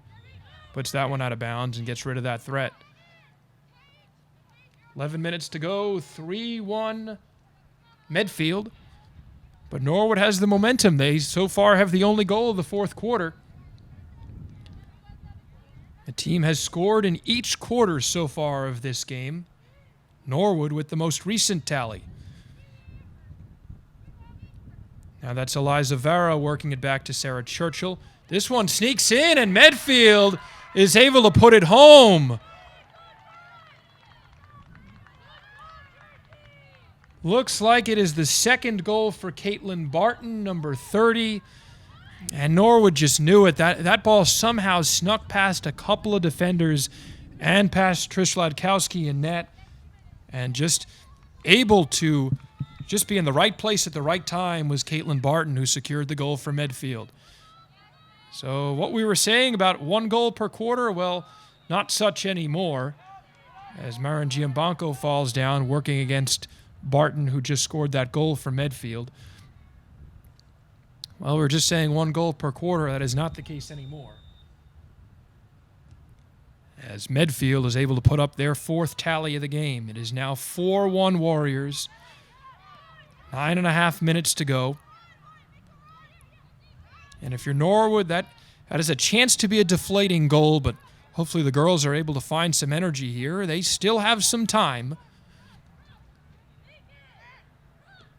puts that one out of bounds and gets rid of that threat. 11 minutes to go, 3-1 Medfield. But Norwood has the momentum. They so far have the only goal of the fourth quarter. The team has scored in each quarter so far of this game. Norwood with the most recent tally. Now that's Eliza Vera working it back to Sarah Churchill. This one sneaks in, and Medfield is able to put it home. Looks like it is the second goal for Caitlin Barton, number 30. And Norwood just knew it. That ball somehow snuck past a couple of defenders and past Trish Ladkowski in net. And just able to just be in the right place at the right time was Caitlin Barton, who secured the goal for Medfield. So what we were saying about one goal per quarter, well, not such anymore. As Marin Giambanco falls down, working against Barton, who just scored that goal for Medfield. Well, we're just saying one goal per quarter. That is not the case anymore. As Medfield is able to put up their fourth tally of the game. It is now 4-1 Warriors. 9.5 minutes to go. And if you're Norwood, that is a chance to be a deflating goal, but hopefully the girls are able to find some energy here. They still have some time.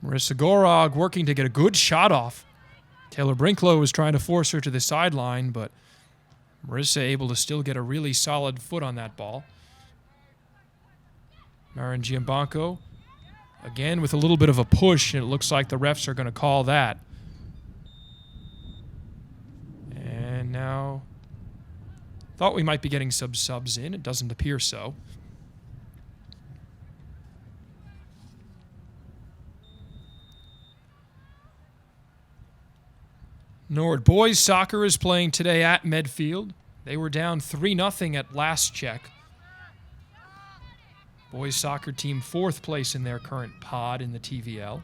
Marissa Gorog working to get a good shot off. Taylor Brinklow was trying to force her to the sideline, but Marissa able to still get a really solid foot on that ball. Marin Giambanco, again with a little bit of a push, and it looks like the refs are going to call that. And now, thought we might be getting some subs in. It doesn't appear so. Norwood boys soccer is playing today at Medfield. They were down 3-0 at last check. Boys soccer team 4th place in their current pod in the TVL.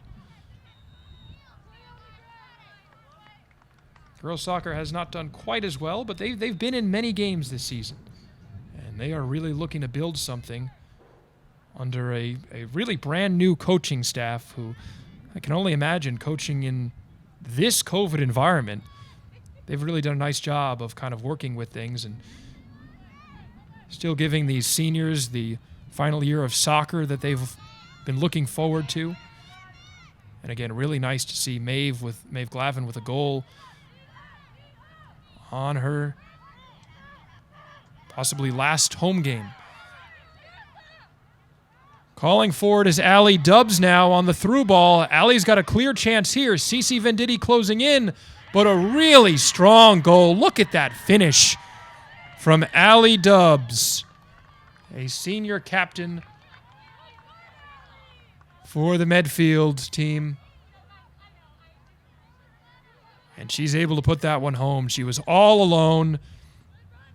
Girls soccer has not done quite as well, but they've been in many games this season. And they are really looking to build something under a really brand new coaching staff who I can only imagine coaching in this COVID environment. They've really done a nice job of kind of working with things and still giving these seniors the final year of soccer that they've been looking forward to. And again, really nice to see Maeve Glavin with a goal on her possibly last home game. Calling forward is Allie Dubbs now on the through ball. Allie's got a clear chance here. Cece Venditti closing in, but a really strong goal. Look at that finish from Allie Dubbs, a senior captain for the Medfield team. And she's able to put that one home. She was all alone,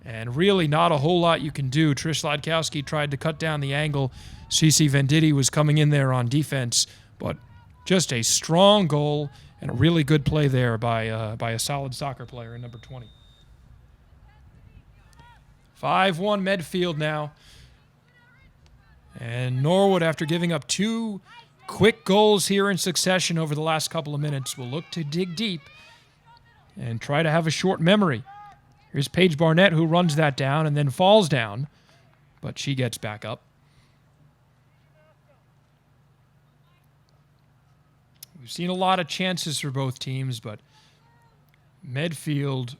and really not a whole lot you can do. Trish Ladkowski tried to cut down the angle. Cece Venditti was coming in there on defense, but just a strong goal and a really good play there by a solid soccer player in number 20. 5-1 Medfield now. And Norwood, after giving up 2 quick goals here in succession over the last couple of minutes, will look to dig deep and try to have a short memory. Here's Paige Barnett, who runs that down and then falls down, but she gets back up. We've seen a lot of chances for both teams, but Medfield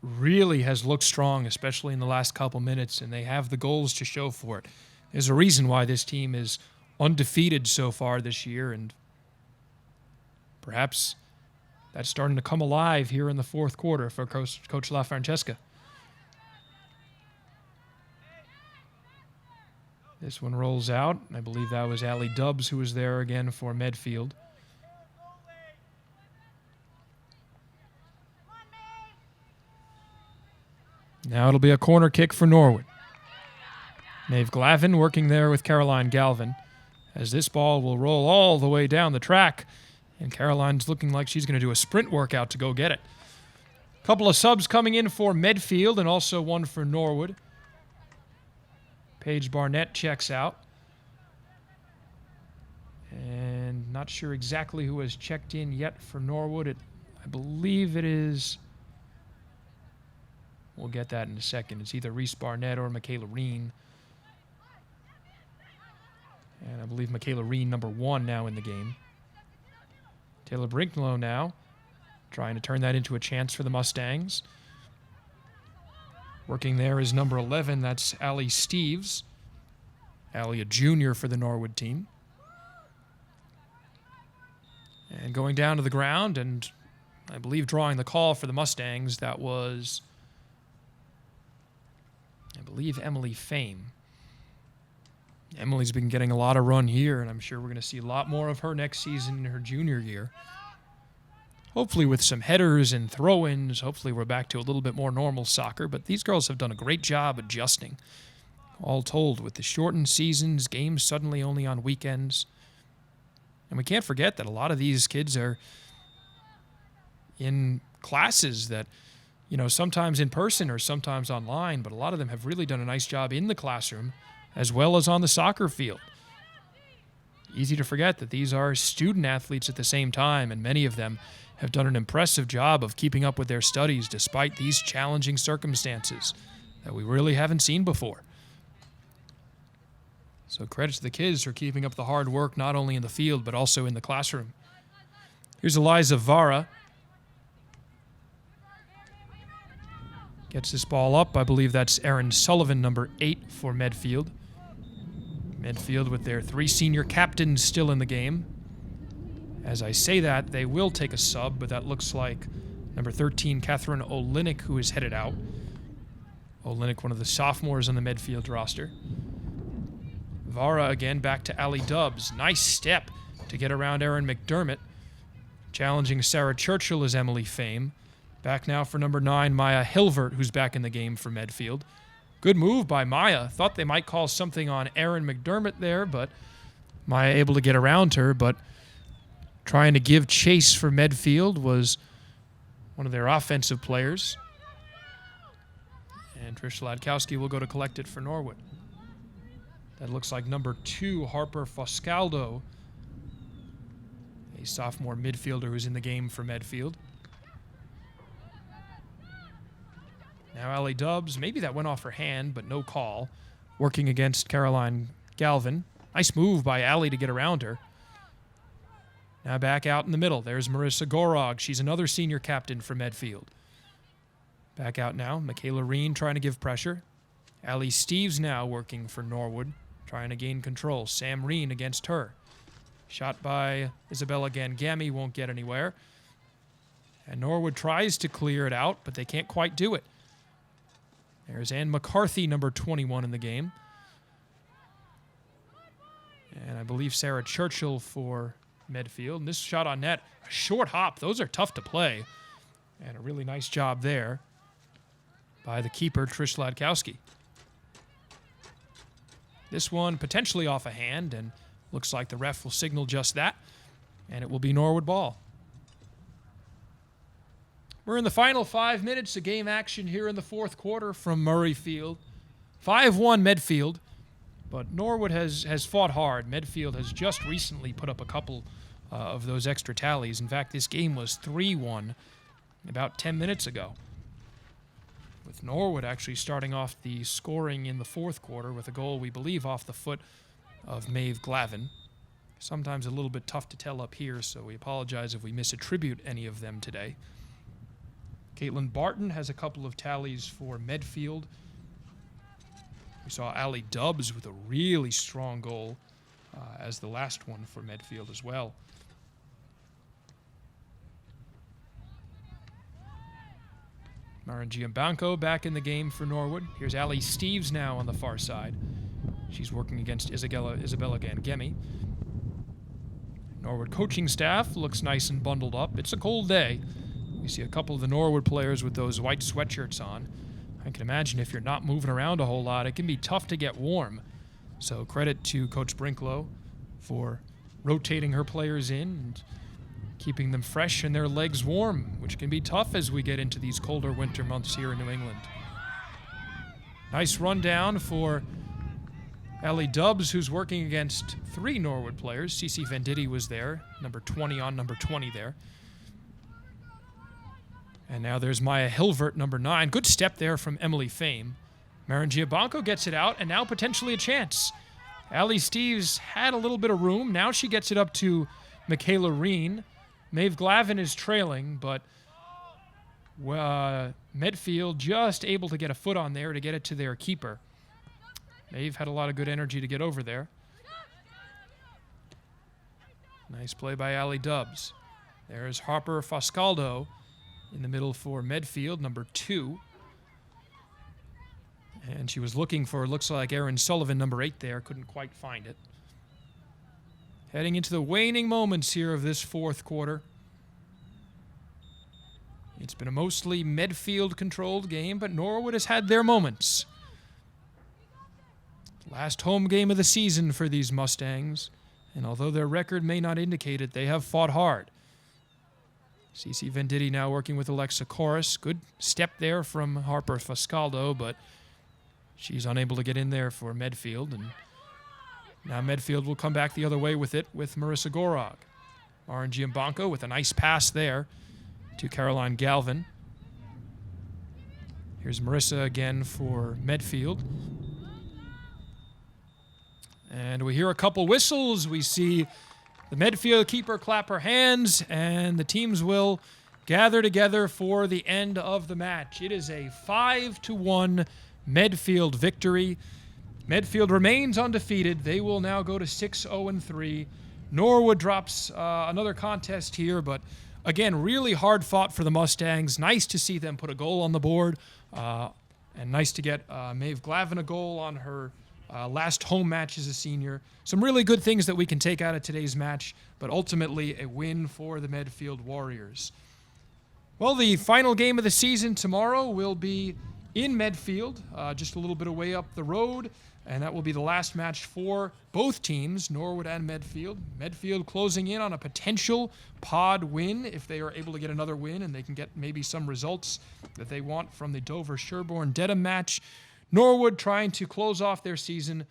really has looked strong, especially in the last couple minutes, and they have the goals to show for it. There's a reason why this team is undefeated so far this year, and perhaps that's starting to come alive here in the 4th quarter for Coach La Francesca. This one rolls out. I believe that was Allie Dubbs who was there again for Medfield. Now it'll be a corner kick for Norwood. Maeve Glavin working there with Caroline Galvin as this ball will roll all the way down the track. And Caroline's looking like she's going to do a sprint workout to go get it. A couple of subs coming in for Medfield and also one for Norwood. Paige Barnett checks out. And not sure exactly who has checked in yet for Norwood. I believe it is... We'll get that in a second. It's either Reese Barnett or Michaela Reen. And I believe Michaela Reen, number 1 now in the game. Taylor Brinklow now trying to turn that into a chance for the Mustangs. Working there is number 11. That's Allie Steves. Allie, a junior for the Norwood team. And going down to the ground and I believe drawing the call for the Mustangs, that was, I believe, Emily Fame. Emily's been getting a lot of run here, and I'm sure we're going to see a lot more of her next season in her junior year. Hopefully with some headers and throw-ins, hopefully we're back to a little bit more normal soccer, but these girls have done a great job adjusting. All told, with the shortened seasons, games suddenly only on weekends. And we can't forget that a lot of these kids are in classes that, you know, sometimes in person or sometimes online, but a lot of them have really done a nice job in the classroom as well as on the soccer field. Easy to forget that these are student athletes at the same time, and many of them have done an impressive job of keeping up with their studies despite these challenging circumstances that we really haven't seen before. So credit to the kids for keeping up the hard work not only in the field but also in the classroom. Here's Eliza Vara. Gets this ball up. I believe that's Erin Sullivan, number 8 for Medfield. Medfield with their 3 senior captains still in the game. As I say that, they will take a sub, but that looks like number 13, Catherine Olinick, who is headed out. Olinick, one of the sophomores on the Medfield roster. Vara again back to Allie Dubbs. Nice step to get around Erin McDermott. Challenging Sarah Churchill is Emily Fame. Back now for number 9, Maya Hilvert, who's back in the game for Medfield. Good move by Maya. Thought they might call something on Erin McDermott there, but Maya able to get around her. But trying to give chase for Medfield was one of their offensive players. And Trish Ladkowski will go to collect it for Norwood. That looks like number 2, Harper Foscaldo, a sophomore midfielder who's in the game for Medfield. Now Allie Dubs, maybe that went off her hand, but no call. Working against Caroline Galvin. Nice move by Allie to get around her. Now back out in the middle. There's Marissa Gorog. She's another senior captain for Medfield. Back out now. Michaela Reen trying to give pressure. Allie Steves now working for Norwood, trying to gain control. Sam Reen against her. Shot by Isabella Gangami, won't get anywhere. And Norwood tries to clear it out, but they can't quite do it. There's Ann McCarthy, number 21 in the game. And I believe Sarah Churchill for Medfield. And this shot on net, a short hop. Those are tough to play. And a really nice job there by the keeper, Trish Ladkowski. This one potentially off a hand, and looks like the ref will signal just that. And it will be Norwood ball. We're in the final 5 minutes of game action here in the fourth quarter from Murray Field. 5-1 Medfield, but Norwood has fought hard. Medfield has just recently put up a couple of those extra tallies. In fact, this game was 3-1 about 10 minutes ago, with Norwood actually starting off the scoring in the fourth quarter with a goal, we believe, off the foot of Maeve Glavin. Sometimes a little bit tough to tell up here, so we apologize if we misattribute any of them today. Caitlin Barton has a couple of tallies for Medfield. We saw Allie Dubs with a really strong goal as the last one for Medfield as well. Maren Giambanco back in the game for Norwood. Here's Allie Steves now on the far side. She's working against Isabella Gangemi. Norwood coaching staff looks nice and bundled up. It's a cold day. We see a couple of the Norwood players with those white sweatshirts on. I can imagine if you're not moving around a whole lot, it can be tough to get warm. So credit to Coach Brinklow for rotating her players in and keeping them fresh and their legs warm, which can be tough as we get into these colder winter months here in New England. Nice rundown for Allie Dubs, who's working against 3 Norwood players. Cece Venditti was there, number 20 on number 20 there. And now there's Maya Hilvert, number 9. Good step there from Emily Fame. Maren Giambanco gets it out, and now potentially a chance. Allie Steves had a little bit of room. Now she gets it up to Michaela Reen. Maeve Glavin is trailing, but Medfield just able to get a foot on there to get it to their keeper. Maeve had a lot of good energy to get over there. Nice play by Allie Dubs. There's Harper Foscaldo in the middle for Medfield, number 2. And she was looking for, looks like, Erin Sullivan, number 8 there. Couldn't quite find it. Heading into the waning moments here of this fourth quarter. It's been a mostly Medfield-controlled game, but Norwood has had their moments. Last home game of the season for these Mustangs, and although their record may not indicate it, they have fought hard. Cece Venditti now working with Alexa Corus. Good step there from Harper Foscaldo, but she's unable to get in there for Medfield. And now Medfield will come back the other way with it with Marissa Gorog. Maren Giambanco with a nice pass there to Caroline Galvin. Here's Marissa again for Medfield. And we hear a couple whistles. We see the Medfield keeper clap her hands, and the teams will gather together for the end of the match. It is a 5-1 Medfield victory. Medfield remains undefeated. They will now go to 6-0-3. Norwood drops another contest here, but again, really hard fought for the Mustangs. Nice to see them put a goal on the board, and nice to get Maeve Glavin a goal on her last home match as a senior. Some really good things that we can take out of today's match, but ultimately a win for the Medfield Warriors. Well, the final game of the season tomorrow will be in Medfield, just a little bit away up the road. And that will be the last match for both teams, Norwood and Medfield. Medfield closing in on a potential pod win if they are able to get another win and they can get maybe some results that they want from the Dover-Sherborne-Dedham match. Norwood trying to close off their season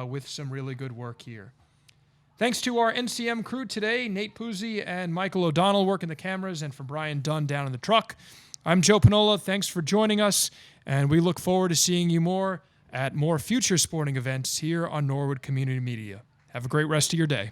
with some really good work here. Thanks to our NCM crew today, Nate Puzzi and Michael O'Donnell working the cameras, and for Brian Dunn down in the truck. I'm Joe Panola. Thanks for joining us, and we look forward to seeing you more at more future sporting events here on Norwood Community Media. Have a great rest of your day.